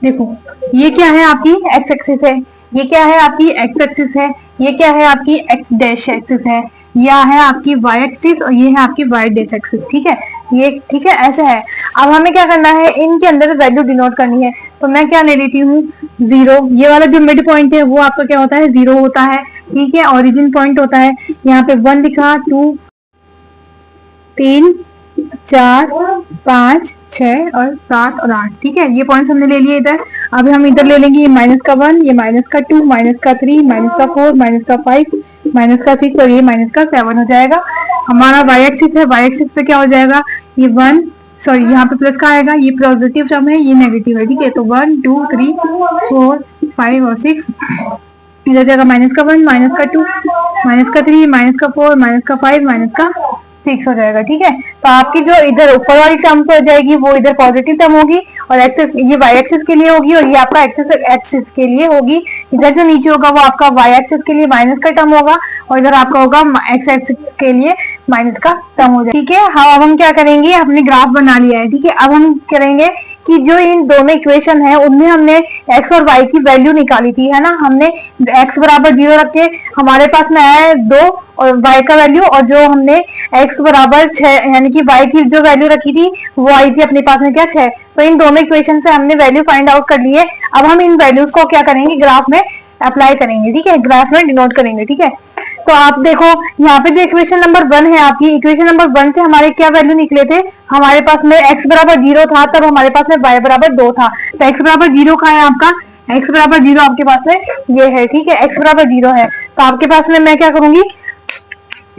देखो ये क्या है आपकी एक्स एक्सिस है, ये क्या है आपकी एक्स एक्सिस है, ये क्या है आपकी एक्स डैश एक्सिस है, यह है आपकी वाई एक्सिस और ये है आपकी वाई डैश एक्सिस। ठीक है, ये ठीक है ऐसे है। अब हमें क्या करना है, इनके अंदर वैल्यू डिनोट करनी है। तो मैं क्या ले लेती हूँ, जीरो। ये वाला जो मिड पॉइंट है वो आपका क्या होता है, जीरो होता है। ठीक है, ओरिजिन पॉइंट होता है। यहाँ पे 1 लिखा, 2, 3, 4, 5, 6 और 7 और 8। ठीक है, ये पॉइंट्स हमने ले लिए इधर। अब हम इधर ले लेंगे ये माइनस का 1, ये माइनस का 2, माइनस का 3, माइनस का 4, माइनस का 5, माइनस का 6 और ये माइनस का 7 हो जाएगा। हमारा वाई एक्सिस है, वाई एक्सिस पे क्या हो जाएगा, ये 1, सॉरी यहाँ पे प्लस का आएगा, ये पॉजिटिव टर्म है, ये नेगेटिव है। ठीक है, तो 1, 2, 3, 4, 5 और 6। इधर जाएगा माइनस का 1, माइनस का 2, माइनस का 3, माइनस का 4, माइनस का 5, माइनस का 6 हो जाएगा। ठीक है, तो आपकी जो इधर ऊपर वाली टर्म हो जाएगी वो इधर पॉजिटिव टर्म होगी और एक्सिस ये वाई एक्सिस के लिए होगी और ये आपका एक्सिस एक्सिस के लिए होगी। इधर जो नीचे होगा वो आपका वाई एक्सिस के लिए माइनस का टर्म होगा और इधर आपका होगा एक्स एक्सिस के लिए माइनस का टर्म हो जाएगा। ठीक है, हाँ अब हम क्या करेंगे, हमने ग्राफ बना लिया है। ठीक है, अब हम करेंगे कि जो इन दोनों इक्वेशन है उनमें हमने x और y की वैल्यू निकाली थी, है ना। हमने x बराबर 0 रख के हमारे पास में आया है 2 और y का वैल्यू, और जो हमने x बराबर 6 यानी कि y की जो वैल्यू रखी थी वो आई थी अपने पास में क्या 6। तो इन दोनों इक्वेशन से हमने वैल्यू फाइंड आउट कर ली है। अब हम इन वैल्यूज को क्या करेंगे, ग्राफ में अप्लाई करेंगे। ठीक है, ग्राफ में डिनोट करेंगे। ठीक है, तो आप देखो यहाँ पे जो इक्वेशन नंबर 1 है आपकी, इक्वेशन नंबर 1 से हमारे क्या वैल्यू निकले थे, हमारे पास में x बराबर 0 था, तब हमारे पास में y बराबर 2 था। तो x बराबर 0 का है आपका, x बराबर 0 आपके पास में ये है। ठीक है, x बराबर 0 है तो आपके पास में मैं क्या करूंगी,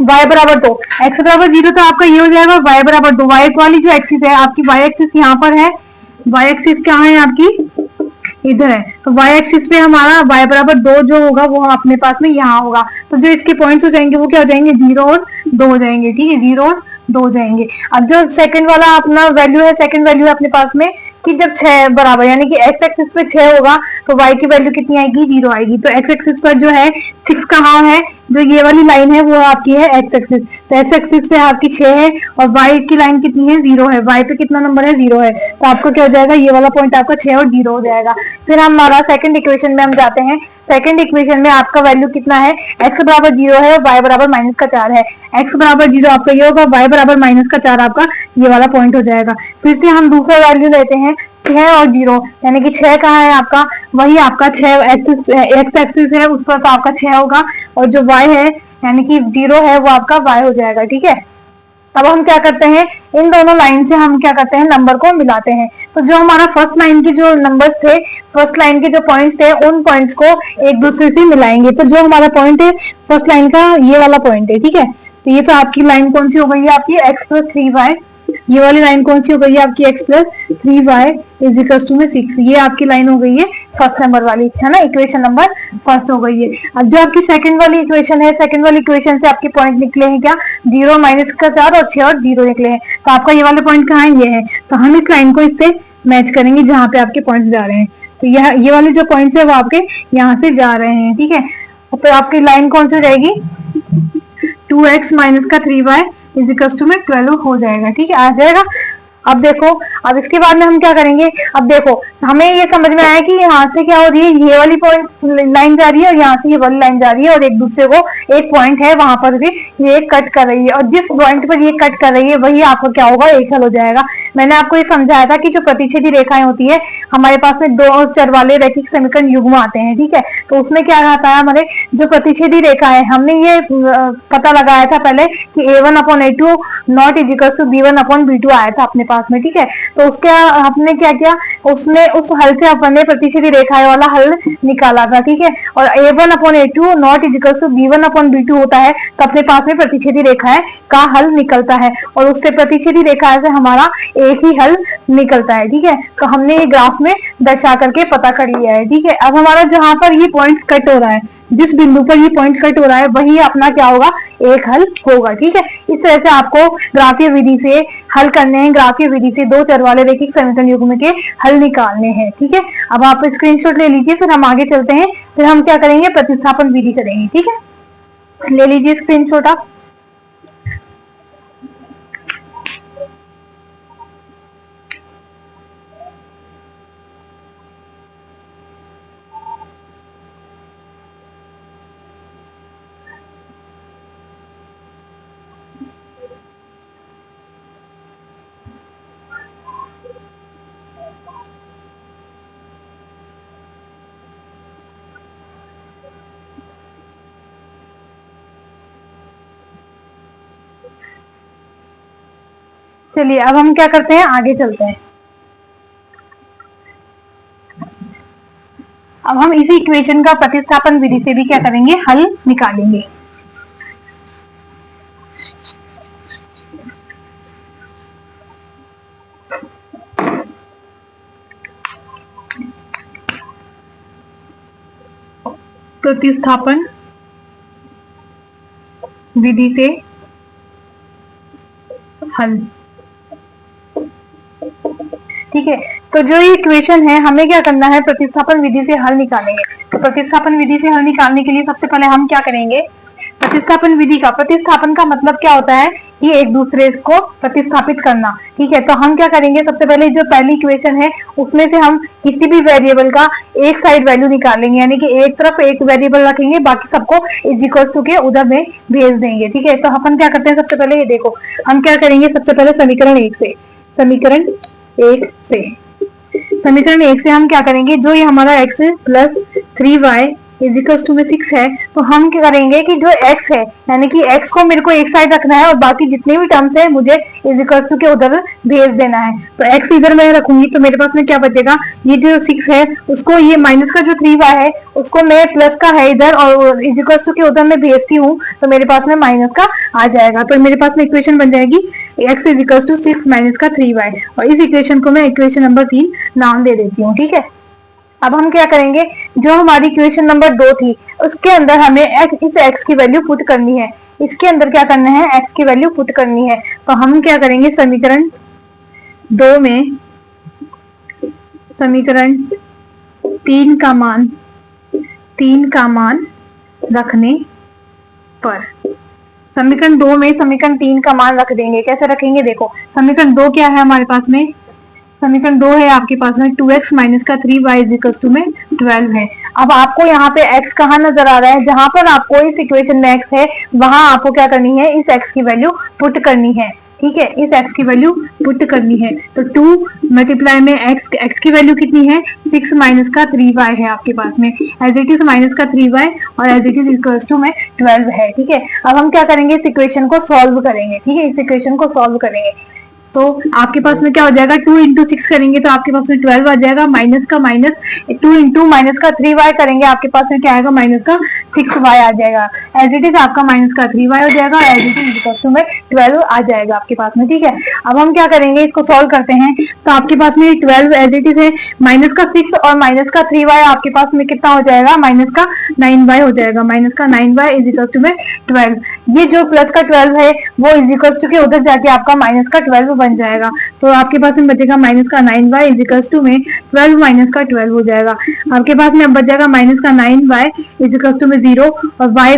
y बराबर 2, x बराबर 0 तो आपका ये हो जाएगा y बराबर 2। y वाली जो एक्सिस है आपकी, y एक्सिस यहाँ पर है, y एक्सिस कहाँ है आपकी, इधर है। तो y एक्सिस पे हमारा y बराबर 2 जो होगा वो अपने पास में यहाँ होगा। तो जो इसके पॉइंट्स हो जाएंगे वो क्या हो जाएंगे, 0 और 2 हो जाएंगे। ठीक है, 0 और 2 हो जाएंगे। अब जो सेकंड वाला अपना वैल्यू है, सेकंड वैल्यू है अपने पास में कि जब 6 बराबर यानी कि x एक्सिस पे 6 होगा तो y की वैल्यू कितनी आएगी, 0 आएगी। तो x एक्सिस पर जो है 6 कहाँ है, जो ये वाली लाइन है वो आपकी है x एक्सिस। तो x एक्सिस पे आपकी 6 है और y की लाइन कितनी है, 0 है। y पे कितना नंबर है, 0 है। तो आपका क्या हो जाएगा, ये वाला पॉइंट आपका 6 और 0 हो जाएगा। फिर हमारा सेकंड इक्वेशन में हम जाते हैं। सेकंड इक्वेशन में आपका वैल्यू कितना है, x बराबर 0 है, y बराबर माइनस का 4 है। x बराबर 0 आपका ये होगा, y बराबर माइनस का 4 आपका ये वाला पॉइंट हो जाएगा। फिर से हम दूसरा वैल्यू लेते हैं 6 और 0, यानी कि 6 कहाँ है आपका, वही आपका 6 एक्सिस है उस पर तो आपका 6 होगा और जो y है यानी कि 0 है वो आपका y हो जाएगा। ठीक है, अब हम क्या करते हैं, इन दोनों लाइन से हम क्या करते हैं, नंबर को मिलाते हैं। तो जो हमारा फर्स्ट लाइन के जो नंबर्स थे, फर्स्ट लाइन के जो पॉइंट्स थे, उन पॉइंट्स को एक दूसरे से मिलाएंगे। तो जो हमारा पॉइंट है फर्स्ट लाइन का, ये वाला पॉइंट है। ठीक है, तो ये तो आपकी लाइन कौन सी हो गई है आपकी, x प्लस 3y। ये वाली लाइन कौन सी हो गई है आपकी, x plus 3y is equal to में 6। ये आपकी लाइन हो गई है फर्स्ट नंबर वाली, है ना, इक्वेशन नंबर फर्स्ट हो गई है। अब जो आपकी सेकंड वाली इक्वेशन है, सेकंड वाली इक्वेशन से आपके पॉइंट निकले हैं क्या, 0 माइनस का 4 और 6 और 0 निकले हैं। तो आपका ये वाले पॉइंट कहाँ है, ये है। तो हम इस लाइन को इससे मैच करेंगे जहाँ पे आपके पॉइंट जा रहे हैं। तो यह ये वाले जो पॉइंट्स है वो आपके यहाँ से जा रहे हैं। ठीक है, तो आपकी लाइन कौन सी हो जाएगी, 2x माइनस का 3y इज इक्वल टू में 12 हो जाएगा। ठीक है, आ जाएगा। अब देखो, अब इसके बाद में हम क्या करेंगे, अब देखो हमें ये समझ में आया कि यहाँ से क्या हो रही है, ये वाली पॉइंट लाइन जा रही है और यहाँ से ये वाली लाइन जा रही है और एक दूसरे को एक पॉइंट है वहां पर भी ये कट कर रही है और जिस पॉइंट पर ये कट कर रही है वही आपका क्या होगा, एक हल हो जाएगा। मैंने आपको ये समझाया था कि जो प्रतिच्छेदी रेखाएं होती है हमारे पास में दो चर वाले रैखिक समीकरण युग्म आते हैं। ठीक है, तो उसमें क्या आता है, हमारे जो प्रतिच्छेदी रेखा है हमने ये पता लगाया था पहले कि a1/a2 not is equal to b1/b2 आया था अपने पास में। ठीक है, तो उसके आपने क्या किया, उसमें उस हल से अपन ने प्रतिच्छेदी रेखाएं वाला हल निकाला था। ठीक है, और a1/a2 not is equal to b1/b2 होता है तो अपने पास में प्रतिच्छेदी रेखाएं का हल निकलता है और उससे प्रतिच्छेदी रेखा से हमारा एक ही हल निकलता है। ठीक है, तो हमने ये ग्राफ में दर्शा करके पता कर लिया है। ठीक है, अब हमारा जहां पर ये पॉइंट कट हो रहा है, जिस बिंदु पर ये पॉइंट कट हो रहा है वही अपना क्या होगा, एक हल होगा। ठीक है, इस तरह से आपको ग्राफीय विधि से हल करने हैं, ग्राफीय विधि से दो चर वाले रैखिक समीकरण युग्म के हल निकालने हैं। ठीक है, अब आप स्क्रीनशॉट ले लीजिए, फिर हम आगे चलते हैं, फिर हम क्या करेंगे, प्रतिस्थापन विधि करेंगे। ठीक है, ले लीजिए स्क्रीनशॉट आप। चलिए अब हम क्या करते हैं, आगे चलते हैं। अब हम इसी इक्वेशन का प्रतिस्थापन विधि से भी क्या करेंगे, हल निकालेंगे। प्रतिस्थापन विधि से हल, ठीक है। तो जो ये इक्वेशन है हमें क्या करना है, प्रतिस्थापन विधि से हल निकालेंगे। तो प्रतिस्थापन विधि से हल निकालने के लिए सबसे पहले हम क्या करेंगे, प्रतिस्थापन विधि का, प्रतिस्थापन का मतलब क्या होता है कि एक दूसरे को प्रतिस्थापित करना, ठीक है। तो हम क्या करेंगे, सबसे पहले जो पहली इक्वेशन है उसमें से हम किसी भी वेरिएबल का एक साइड वैल्यू निकालेंगे, यानी कि एक तरफ एक वेरिएबल रखेंगे, बाकी सबको इज इक्वल टू के उधर में भेज देंगे, ठीक है। तो अपन क्या करते हैं, सबसे पहले ये देखो हम क्या करेंगे, सबसे पहले समीकरण एक से, समीकरण एक से हम क्या करेंगे, जो ये हमारा x plus 3y is equal to में 6 है, तो हम क्या करेंगे कि जो x है, यानी कि x को मेरे को एक साइड रखना है और बाकी जितने भी टर्म्स है मुझे इज इक्वल टू के उधर भेज देना है। तो x इधर मैं रखूंगी तो मेरे पास में क्या बचेगा, ये जो 6 है उसको, ये माइनस का जो 3y है उसको मैं प्लस का है इधर और इज इक्वल टू के उधर मैं भेजती हूँ, तो मेरे पास में माइनस का आ जाएगा। तो मेरे पास में इक्वेशन बन जाएगी x is equal to 6 minus का 3y, और इस इक्वेशन को मैं इक्वेशन नंबर 3 नाम दे देती हूँ, ठीक है। अब हम क्या करेंगे, जो हमारी इक्वेशन नंबर 2 थी उसके अंदर हमें इस x की वैल्यू पुट करनी है, इसके अंदर क्या करना है, x की वैल्यू पुट करनी है। तो हम क्या करेंगे, समीकरण 2 में समीकरण 3 का मान रखने पर, समीकरण 2 में समीकरण 3 का मान रख देंगे। कैसे रखेंगे, देखो समीकरण 2 क्या है हमारे पास में, समीकरण 2 है आपके पास में 2x माइनस का 3y इज इक्वल टू में 12 है। अब आपको यहाँ पे x कहाँ नजर आ रहा है, जहां पर आपको इस इक्वेशन में x है वहां आपको क्या करनी है, इस x की वैल्यू पुट करनी है, ठीक है, इस x की वैल्यू पुट करनी है। तो 2 मल्टीप्लाई में x की वैल्यू कितनी है, 6 माइनस का 3y है आपके पास में, एज इट इज माइनस का 3y और as it is equal to में 12 है, ठीक है। अब हम क्या करेंगे, इस इक्वेशन को सॉल्व करेंगे, ठीक है, इस इक्वेशन को सॉल्व करेंगे। तो आपके पास में क्या हो जाएगा, 2 इंटू 6 करेंगे तो आपके पास में 12 आ जाएगा, माइनस का माइनस 2 इंटू माइनस का 3y करेंगे, आपके पास में क्या आएगा, माइनस का 6y आ जाएगा, एज इट इज आपका माइनस का 3y हो जाएगा, एज इट इज इक्वल में 12 आ जाएगा आपके पास में, ठीक है। अब हम क्या करेंगे, इसको सॉल्व करते हैं। तो आपके पास में 12 एज इट इज है, माइनस का 6 और माइनस का 3y आपके पास में कितना हो जाएगा, माइनस का 9y हो जाएगा, माइनस का 9y इज इक्वल टू में 12। ये जो प्लस का 12 है वो इज इक्वल टू के उधर जाके आपका माइनस का 12 बन जाएगा। तो आपके पास में बचेगा माइनस का 9y इज इक्वल टू में 12 माइनस का 12 हो जाएगा। आपके पास में बच जाएगा माइनस का 9y इज इक्वल टू में 0 और y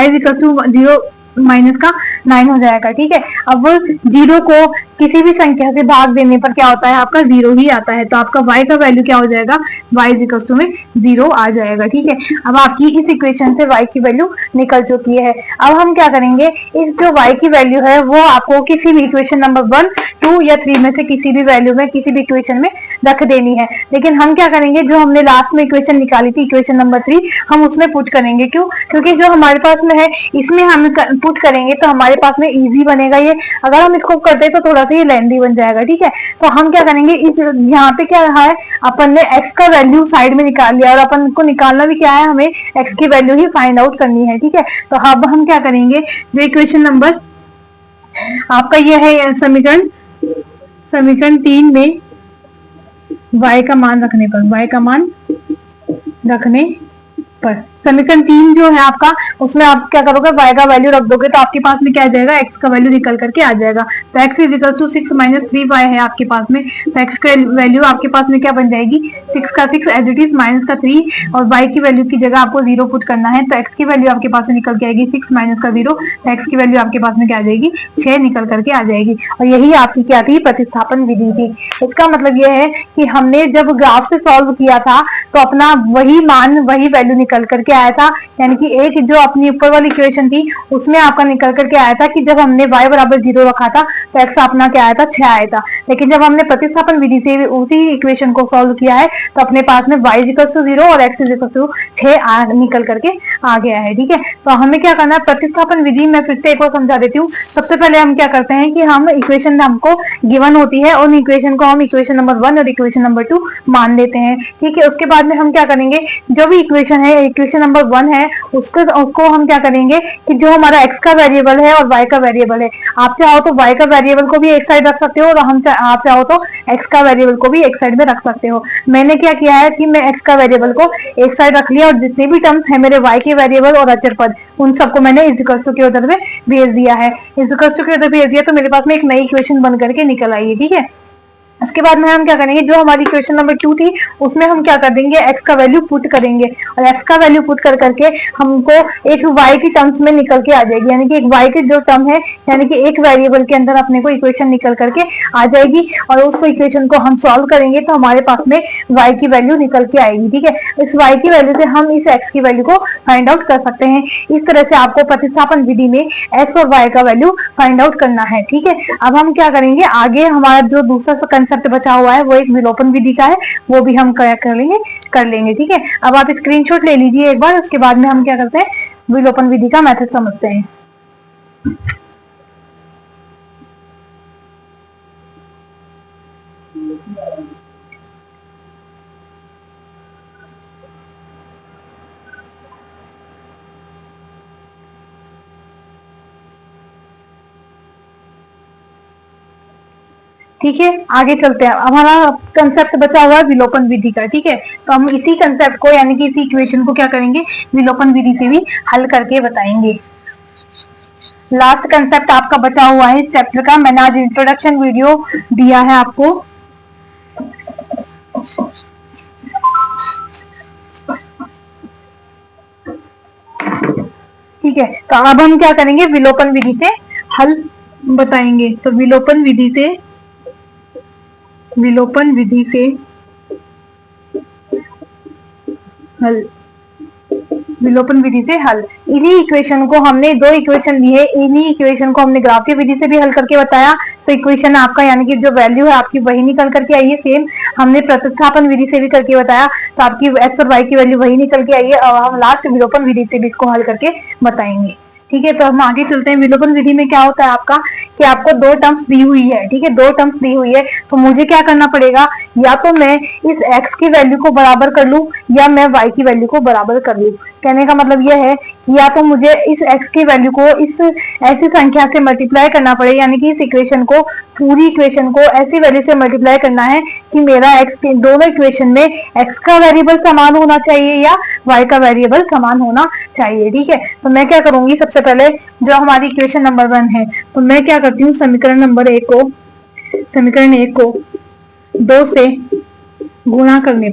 is equal to 0 minus का 9 हो जाएगा, ठीक है। अब 0 को किसी भी संख्या से भाग देने पर क्या होता है, आपका 0 ही आता है। तो आपका y का वैल्यू क्या हो जाएगा, y इज इक्वल टू में 0 आ जाएगा, ठीक है। अब आपकी इस इक्वेशन से y की वैल्यू निकल चुकी है। अब हम क्या करेंगे, इस जो y की वैल्यू है वो आपको किसी भी इक्वेशन नंबर 1, 2 या 3 में से किसी भी वैल्यू में, किसी भी इक्वेशन में रख देनी है। लेकिन हम क्या करेंगे, जो हमने लास्ट में इक्वेशन निकाली थी, इक्वेशन नंबर 3, हम उसमें पुट करेंगे। क्यों, क्योंकि जो हमारे पास में है इसमें हम पुट करेंगे तो हमारे पास में इजी बनेगा ये। अगर हम इसको करते तो थोड़ा सा ये लेंथी बन जाएगा, ठीक है। तो हम क्या करेंगे, इस यहाँ पे क्या रहा है, अपन ने x का वैल्यू साइड में निकाल लिया और अपन को निकालना भी क्या है, हमें x की वैल्यू ही फाइंड आउट करनी है, ठीक है। तो अब हम क्या करेंगे, जो इक्वेशन नंबर आपका ये है समीकरण 3 में y का मान रखने पर समीकरण 3 जो है आपका, उसमें आप क्या करोगे, y का वैल्यू रख दोगे तो आपके पास में क्या आ जाएगा, x का वैल्यू निकल करके आ जाएगा। तो x is equal to 6 minus 3y है आपके पास में, तो x का वैल्यू आपके पास में क्या बन जाएगी, 6 का 6 एज इट इज माइनस का 3 और y की वैल्यू की जगह आपको 0 पुट करना है। तो x की वैल्यू आपके पास में निकल के आएगी 6 माइनस का 0, तो x की वैल्यू आपके पास में क्या आ जाएगी, 6 निकल करके आ जाएगी। और यही आपकी क्या थी, प्रतिस्थापन विधि थी। इसका मतलब यह है कि हमने जब ग्राफ से सॉल्व किया था तो अपना वही मान, वही वैल्यू निकल करके क्या आया था, यानी कि एक जो अपनी ऊपर वाली इक्वेशन थी उसमें आपका निकल करके आया था कि जब हमने y बराबर 0 रखा था तो x अपना क्या आया था, 6 आया था। लेकिन जब हमने प्रतिस्थापन विधि से उसी इक्वेशन को सॉल्व किया है तो अपने पास में y इक्वल टू 0 और x इक्वल टू 6 निकल करके आ गया है। ठीक है, तो हमें क्या करना है, प्रतिस्थापन विधि में फिर से एक बार समझा देती हूँ। सबसे पहले हम क्या करते हैं कि हम इक्वेशन हमको गिवन होती है और इक्वेशन को हम इक्वेशन नंबर 1 और इक्वेशन नंबर 2 मान लेते हैं। ठीक है, उसके बाद में हम क्या करेंगे, जो भी इक्वेशन है, इक्वेशन नंबर 1 है, उसको हम क्या करेंगे कि जो हमारा x का वेरिएबल है और y का वेरिएबल है, आप चाहो तो y का वेरिएबल को भी एक साइड रख सकते हो और आप चाहो तो x का वेरिएबल को भी एक साइड में रख सकते हो। मैंने क्या किया है कि मैं x का वेरिएबल को एक साइड रख लिया और जितने भी टर्म्स है मेरे y के वेरिएबल और अचर पद, उन सबको मैंने इज इक्वल टू के उधर में भेज दिया है। इज इक्वल टू के उधर भेज दिया तो मेरे पास में एक नई इक्वेशन बन करके निकल आई है। ठीक है, उसके बाद में हम क्या करेंगे, जो हमारी इक्वेशन नंबर 2 थी उसमें हम क्या कर देंगे, x का वैल्यू पुट करेंगे और x का वैल्यू पुट कर करके हमको एक y की टर्म्स में निकल के आ जाएगी, यानी कि एक y की जो टर्म है, यानी कि एक वेरिएबल के अंदर अपने को इक्वेशन निकल करके आ जाएगी और उस इक्वेशन को हम सॉल्व करेंगे तो हमारे पास में y की वैल्यू निकल के आएगी। ठीक है, इस y की वैल्यू से हम इस x की वैल्यू को फाइंड आउट कर सकते हैं। इस तरह से आपको प्रतिस्थापन विधि में x और y का वैल्यू फाइंड आउट करना है। ठीक है, अब हम क्या करेंगे, आगे हमारा जो दूसरा कंसेप्ट बचा हुआ है वो एक विलोपन विधि का है, वो भी हम कर लेंगे। ठीक है, अब आप स्क्रीनशॉट ले लीजिए एक बार, उसके बाद में हम क्या करते हैं, विलोपन विधि का मेथड समझते हैं। ठीक है, आगे चलते हैं। हमारा कंसेप्ट बचा हुआ है विलोपन विधि का। ठीक है, तो हम इसी कंसेप्ट को यानी कि इसी इक्वेशन को क्या करेंगे, विलोपन विधि से भी हल करके बताएंगे। लास्ट कंसेप्ट आपका बचा हुआ है इस चैप्टर का। मैंने आज इंट्रोडक्शन वीडियो दिया है आपको। ठीक है, तो अब हम क्या करेंगे, विलोपन विधि से हल बताएंगे। तो विलोपन विधि से हल, विलोपन विधि से हल। इन्हीं इक्वेशन को हमने, दो इक्वेशन लिए, इन्हीं इक्वेशन को हमने ग्राफीय विधि से भी हल करके बताया। तो इक्वेशन आपका यानी कि जो वैल्यू है आपकी वही निकल करके आई है। सेम हमने प्रतिस्थापन विधि से भी करके बताया तो आपकी x और y की वैल्यू वही निकल के आई है। और हम लास्ट विलोपन विधि से भी इसको हल करके बताएंगे। ठीक है, तो हम आगे चलते हैं। विलोपन विधि में क्या होता है आपका कि आपको दो टर्म्स दी हुई है। ठीक है, दो टर्म्स दी हुई है तो मुझे क्या करना पड़ेगा, या तो मैं इस x की वैल्यू को बराबर कर लूं या मैं y की वैल्यू को बराबर कर लूं। कहने का मतलब यह है कि या तो मुझे इस x की वैल्यू को इस ऐसी संख्या से मल्टीप्लाई करना पड़े, यानी कि इस इक्वेशन को, पूरी इक्वेशन को ऐसी वैल्यू से मल्टीप्लाई करना है कि मेरा x दोनों इक्वेशन में x का वेरिएबल समान होना चाहिए या y का वेरिएबल समान होना चाहिए। ठीक है, तो मैं क्या करूंगी, सबसे पहले जो हमारी इक्वेशन नंबर 1 है तो मैं क्या करती हूँ, समीकरण नंबर 1 को 2 से गुणा करने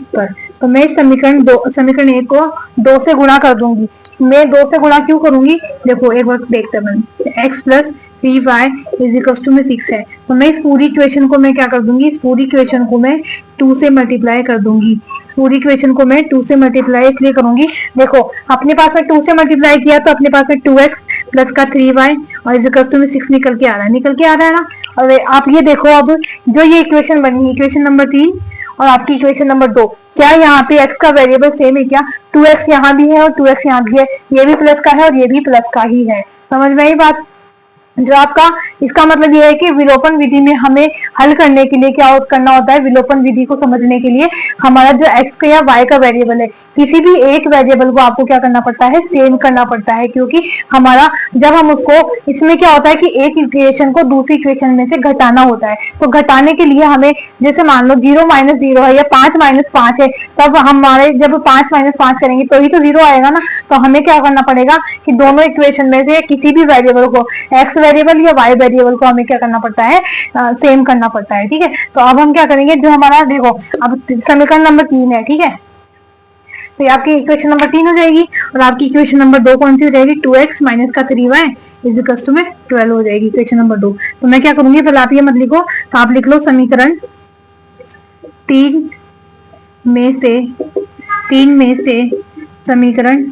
पर, तो मैं समीकरण 1 को 2 से गुणा कर दूंगी। मैं 2 से गुणा क्यों करूंगी, देखो एक बार देखते हैं। x plus 3y is equal to में 6 है, तो मैं इस पूरी इक्वेशन को मैं क्या कर दूंगी, इस पूरी इक्वेशन को मैं 2 से मल्टीप्लाई कर दूंगी। पूरी इक्वेशन को मैं 2 से मल्टीप्लाई इसलिए करूंगी, देखो अपने पास में 2 से मल्टीप्लाई किया तो अपने पास में 2x प्लस का 3y और इज इक्वल टू में 6 निकल के आ रहा है ना। और आप ये देखो, अब जो ये इक्वेशन बनी, इक्वेशन नंबर 3 और आपकी इक्वेशन नंबर 2, क्या यहाँ पे x का वेरिएबल सेम है क्या, 2x यहाँ भी है और 2x यहाँ भी है, ये भी प्लस का है और ये भी प्लस का ही है। समझ में आई बात, जो आपका इसका मतलब ये है कि विलोपन विधि में हमें हल करने के लिए क्या करना होता है, विलोपन विधि को समझने के लिए हमारा जो x का या y का वेरिएबल है, किसी भी एक वेरिएबल को आपको क्या करना पड़ता है, सेम करना पड़ता है। क्योंकि हमारा जब हम उसको, इसमें क्या होता है कि एक इक्वेशन को दूसरी इक्वेशन में से घटाना होता है, तो घटाने के लिए हमें, जैसे मान लो 0 माइनस 0 है या 5 माइनस 5 है, तब हमारे जब 5 माइनस 5 करेंगे तो ही तो 0 आएगा ना। तो हमें क्या करना पड़ेगा कि दोनों इक्वेशन में से किसी भी वेरिएबल को, x वेरिएबल या y वेरिएबल को हमें क्या करना पड़ता है, सेम करना पड़ता है। ठीक है, तो अब हम क्या करेंगे, जो हमारा देखो अब समीकरण नंबर 3 है। ठीक है, तो ये आपकी इक्वेशन नंबर 3 हो जाएगी और आपकी इक्वेशन नंबर 2 कौन सी हो जाएगी, 2x माइनस का 3y इज इक्वल टू में 12 हो जाएगी इक्वेशन नंबर 2। तो मैं क्या करूंगी, पहले आप ये मत लिखो, तो आप लिख लो समीकरण 3 में से 3 में से समीकरण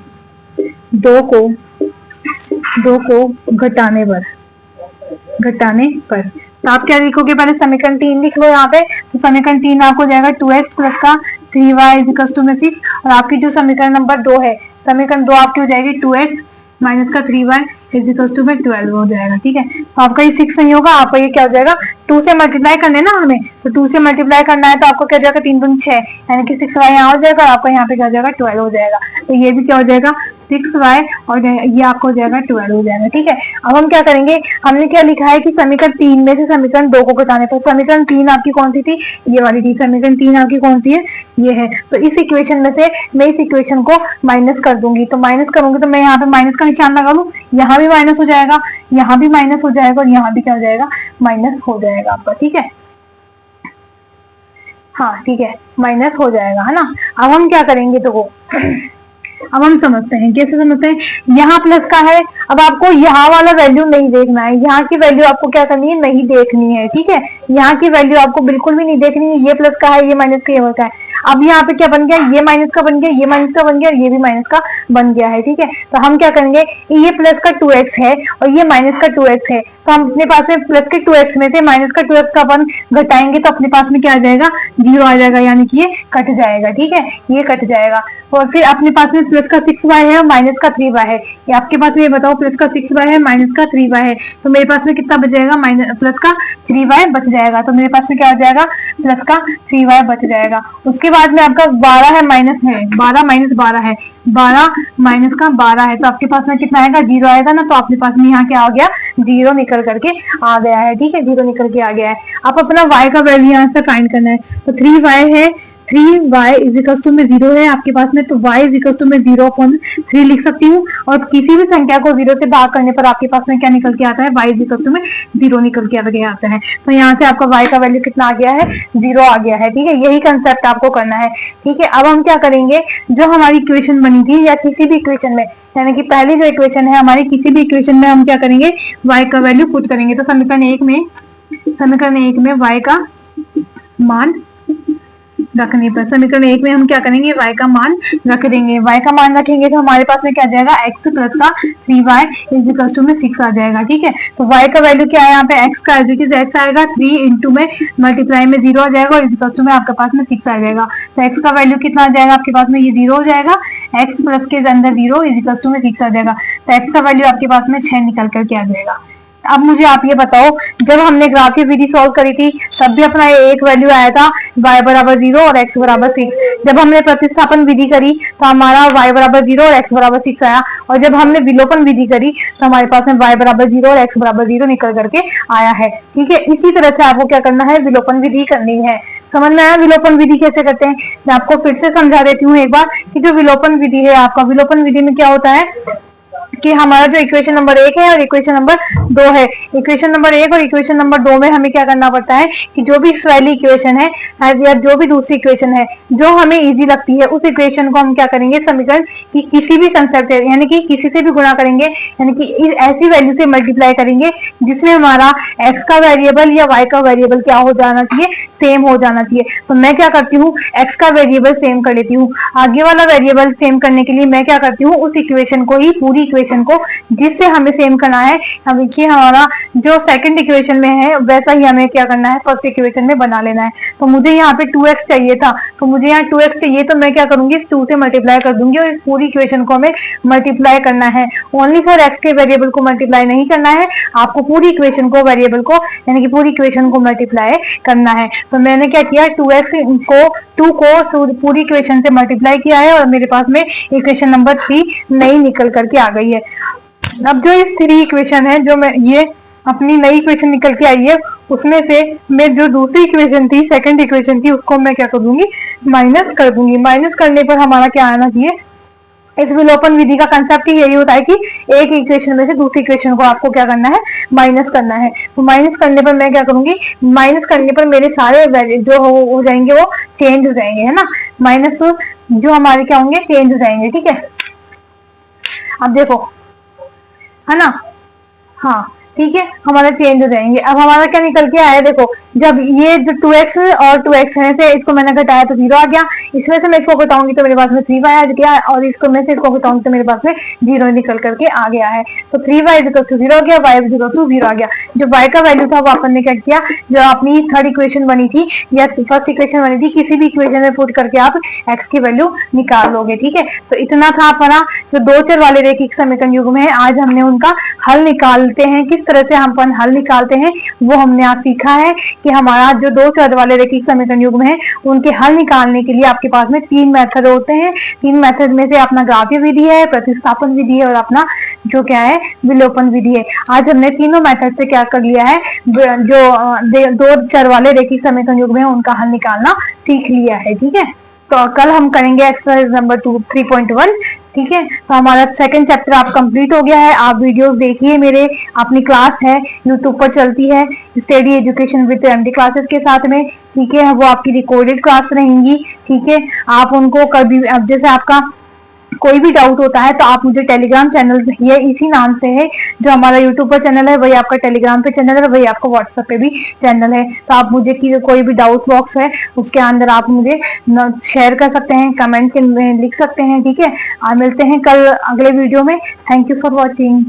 2 को घटाने पर तो आप क्या लिखोगे, पहले समीकरण 3 लिख लो यहाँ पे। तो समीकरण 3 आपको हो जाएगा 2x प्लस का 3y इक्वल टू में 6, और आपकी जो समीकरण नंबर 2 है, समीकरण 2 आपकी हो जाएगी 2x माइनस का 3y इक्वल टू में 12 हो जाएगा। ठीक है, तो आपका ये 6 नहीं होगा, आपका ये क्या हो जाएगा, 2 से मल्टीप्लाई करने ना हमें, तो 2 से मल्टीप्लाई करना है तो आपको क्या हो जाएगा, 3 दूनी 6 यानी कि 6y यहाँ हो जाएगा, और आपका यहाँ पे क्या हो जाएगा 12 हो जाएगा। तो ये भी क्या हो जाएगा 6y और ये आपको हो जाएगा 12 हो जाएगा। ठीक है, अब हम क्या करेंगे, हमने क्या लिखा है कि समीकरण 3 में से समीकरण 2 को घटाने पर, समीकरण 3 आपकी कौन सी थी, ये वाली थी, समीकरण 3 आपकी कौन सी है, ये है। तो इस इक्वेशन में से मैं इस इक्वेशन को माइनस कर दूंगी, तो माइनस करूंगी तो मैं यहाँ पे माइनस का निशान लगा लूं, यहाँ भी माइनस हो जाएगा, यहाँ भी माइनस हो जाएगा, और यहाँ भी क्या हो जाएगा, माइनस हो जाएगा आपका। ठीक है, हाँ ठीक है, माइनस हो जाएगा, है ना। अब हम क्या करेंगे, तो अब हम समझते हैं, कैसे समझते हैं। यहाँ प्लस का है, अब आपको यहाँ वाला वैल्यू नहीं देखना है, यहाँ की वैल्यू आपको क्या करनी है, नहीं देखनी है। ठीक है, यहाँ की वैल्यू आपको बिल्कुल भी नहीं देखनी है, ये प्लस का है, ये माइनस का, ये का है। अब यहाँ पे क्या बन गया, ये माइनस का बन गया, ये माइनस का बन गया, और ये भी माइनस का बन गया है। ठीक है, तो हम क्या करेंगे, ये प्लस का 2x है और ये माइनस का 2x है, तो हम अपने पास में प्लस के 2x में से माइनस का 2x का अपन घटाएंगे तो अपने पास में क्या आ जाएगा, 0 आ जाएगा, यानी कि ये कट जाएगा। ठीक है, ये कट जाएगा, और फिर अपने पास में प्लस का 6y है और माइनस का 3y है। ये आपके पास में, ये बताओ, प्लस का 6y है, माइनस का 3y है, तो मेरे पास में कितना बच जाएगा, माइनस प्लस का 3y बच जाएगा, तो मेरे पास में क्या हो जाएगा, प्लस का 3y बच जाएगा। उसके बाद में आपका 12 है, माइनस है, 12 माइनस 12 है, 12 माइनस का 12 है, तो आपके पास में कितना आएगा, 0 आएगा ना, तो आपके पास में यहाँ क्या आ गया, 0 निकल करके आ गया है। ठीक है, 0 निकल के आ गया है। आप अपना y का वैल्यू यहाँ से फाइंड करना है, तो 3y है, 3y इज इक्वल टू में 0 है आपके पास में, तो y इज इक्वल टू में 0/3 लिख सकती हूँ, और किसी भी संख्या को 0 से भाग करने पर आपके पास में क्या निकल के आता है, y इज इक्वल टू में 0 निकल के आता है। तो यहाँ से आपका y का वैल्यू कितना आ गया है, 0 आ गया है। ठीक है, यही कंसेप्ट आपको करना है। ठीक है, अब हम क्या करेंगे, जो हमारी इक्वेशन बनी थी या किसी भी इक्वेशन में, यानी कि पहली जो इक्वेशन है हमारी, किसी भी इक्वेशन में हम क्या करेंगे, y का वैल्यू पुट करेंगे। तो समीकरण 1 में y का मान रखने पर, समीकरण 1 में हम क्या करेंगे, y का मान रख देंगे। y का मान रखेंगे तो हमारे पास में क्या आ जाएगा, x प्लस का 3y इज इक्वल टू में 6 आ जाएगा। ठीक है, तो y का वैल्यू क्या है, यहाँ पे x का x आएगा, 3 इंटू में मल्टीप्लाई में 0 आ जाएगा, और इज इक्वल टू में आपके पास में 6 आ जाएगा। तो x का वैल्यू कितना आ जाएगा आपके पास में, ये 0 हो जाएगा, x प्लस के अंदर 0 इज इक्वल टू में 6 आ जाएगा, तो x का वैल्यू आपके पास में 6 निकल करके आ जाएगा। अब मुझे आप ये बताओ, जब हमने ग्राफ की विधि सॉल्व करी थी तब भी अपना एक वैल्यू आया था y बराबर 0 और x बराबर 6। जब हमने प्रतिस्थापन विधि करी तो हमारा y बराबर 0 और x बराबर 6 आया, और जब हमने विलोपन विधि करी तो हमारे पास में y बराबर 0 और x बराबर 0 निकल करके आया है। ठीक है, इसी तरह से आपको क्या करना है, विलोपन विधि करनी है। समझ में आया विलोपन विधि कैसे करते हैं, मैं आपको फिर से समझा देती हूँ एक बार कि जो विलोपन विधि है आपका, विलोपन विधि में क्या होता है कि हमारा जो इक्वेशन नंबर 1 है और इक्वेशन नंबर 2 है, इक्वेशन नंबर 1 और इक्वेशन नंबर 2 में हमें क्या करना पड़ता है कि जो भी पहली इक्वेशन है या जो भी दूसरी इक्वेशन है जो हमें इजी लगती है, उस इक्वेशन को हम क्या करेंगे, समीकरण की किसी भी कंसेप्ट यानी कि किसी से भी गुणा करेंगे, यानी कि ऐसी वैल्यू से मल्टीप्लाई करेंगे जिसमें हमारा x का वेरिएबल या y का वेरिएबल क्या हो जाना चाहिए, सेम हो जाना चाहिए। तो मैं क्या करती हूँ, x का वेरिएबल सेम कर लेती हूँ। आगे वाला वेरिएबल सेम करने के लिए मैं क्या करती हूँ, उस इक्वेशन को ही, पूरी इक्वेशन को जिससे हमें सेम करना है, हम कि हमारा जो सेकंड इक्वेशन में है वैसा ही हमें क्या करना है, फर्स्ट इक्वेशन में बना लेना है। तो मुझे यहाँ पे 2x चाहिए था, तो मुझे यहाँ 2x चाहिए, तो मैं क्या करूंगी, 2 से मल्टीप्लाई कर दूंगी, और इस पूरी इक्वेशन को हमें मल्टीप्लाई करना है। ओनली फॉर x के वेरिएबल को मल्टीप्लाई नहीं करना है, आपको पूरी इक्वेशन को, वेरिएबल को, यानी कि पूरी इक्वेशन को मल्टीप्लाई करना है। तो मैंने क्या किया, 2 को पूरी इक्वेशन से मल्टीप्लाई किया है, और मेरे पास में इक्वेशन नंबर 3 नई निकल करके आ गई है। अब जो इस 3 इक्वेशन है, जो मैं ये अपनी नई इक्वेशन निकल के आई है, उसमें से मैं जो दूसरी इक्वेशन थी, सेकंड इक्वेशन थी, उसको मैं क्या कर दूंगी, माइनस कर दूंगी। माइनस करने पर हमारा क्या आना चाहिए, इस विलोपन विधि का कंसेप्ट ही यही होता है कि एक इक्वेशन में से दूसरी इक्वेशन को आपको क्या करना है, माइनस करना है। तो माइनस करने पर मैं क्या करूंगी, माइनस करने पर मेरे सारे वैल्यू जो हो जाएंगे वो चेंज हो जाएंगे, है ना, माइनस जो हमारे क्या होंगे, चेंज हो जाएंगे। ठीक है, अब देखो, है ना, हाँ ठीक है, हमारा चेंज हो जाएंगे। अब हमारा क्या निकल के आया, देखो जब ये जो 2x और 2x है से इसको मैंने घटाया तो 0 आ गया, इसमें से मैं इसको घटाऊंगी तो मेरे पास में 3y आ गया, और इसको मैं से इसको घटाऊंगी तो मेरे पास में 0 निकल करके आ गया है। तो 3y = 0 हो गया, y = 0 आ गया। जो y का वैल्यू था वो अपन ने क्या किया, जो अपनी थर्ड इक्वेशन बनी थी या फर्स्ट इक्वेशन बनी थी, किसी भी इक्वेशन में पुट करके आप x की वैल्यू निकाल लोगे। ठीक है, तो इतना था अपना जो दो चर वाले रैखिक समीकरण युग्म है। आज हमने उनका हल निकालते हैं, किस तरह से हम अपन हल निकालते हैं वो हमने आज सीखा है कि हमारा जो दो चर वाले रैखिक समीकरण युग्म है उनके हल निकालने के लिए आपके पास में 3 मेथड होते हैं। 3 मेथड में से अपना ग्राफीय विधि है, प्रतिस्थापन विधि है और अपना जो क्या है विलोपन विधि है। आज हमने तीनों मेथड से क्या कर लिया है, जो दो चर वाले रैखिक समीकरण युग्म है उनका हल निकालना सीख लिया है। ठीक है, तो कल हम करेंगे एक्सरसाइज नंबर 3.1। ठीक है, तो हमारा सेकंड चैप्टर आप कंप्लीट हो गया है। आप वीडियोस देखिए, मेरे अपनी क्लास है यूट्यूब पर चलती है study education with MD classes के साथ में। ठीक है, वो आपकी रिकॉर्डेड क्लास रहेंगी। ठीक है, आप उनको कभी, अब जैसे आपका कोई भी डाउट होता है तो आप मुझे टेलीग्राम चैनल, ये इसी नाम से है, जो हमारा यूट्यूब पर चैनल है वही आपका टेलीग्राम पे चैनल है, वही आपका व्हाट्सएप पे भी चैनल है। तो आप मुझे कोई भी डाउट बॉक्स है उसके अंदर आप मुझे शेयर कर सकते हैं, कमेंट के में लिख सकते हैं। ठीक है, मिलते हैं कल अगले वीडियो में। Thank you for watching.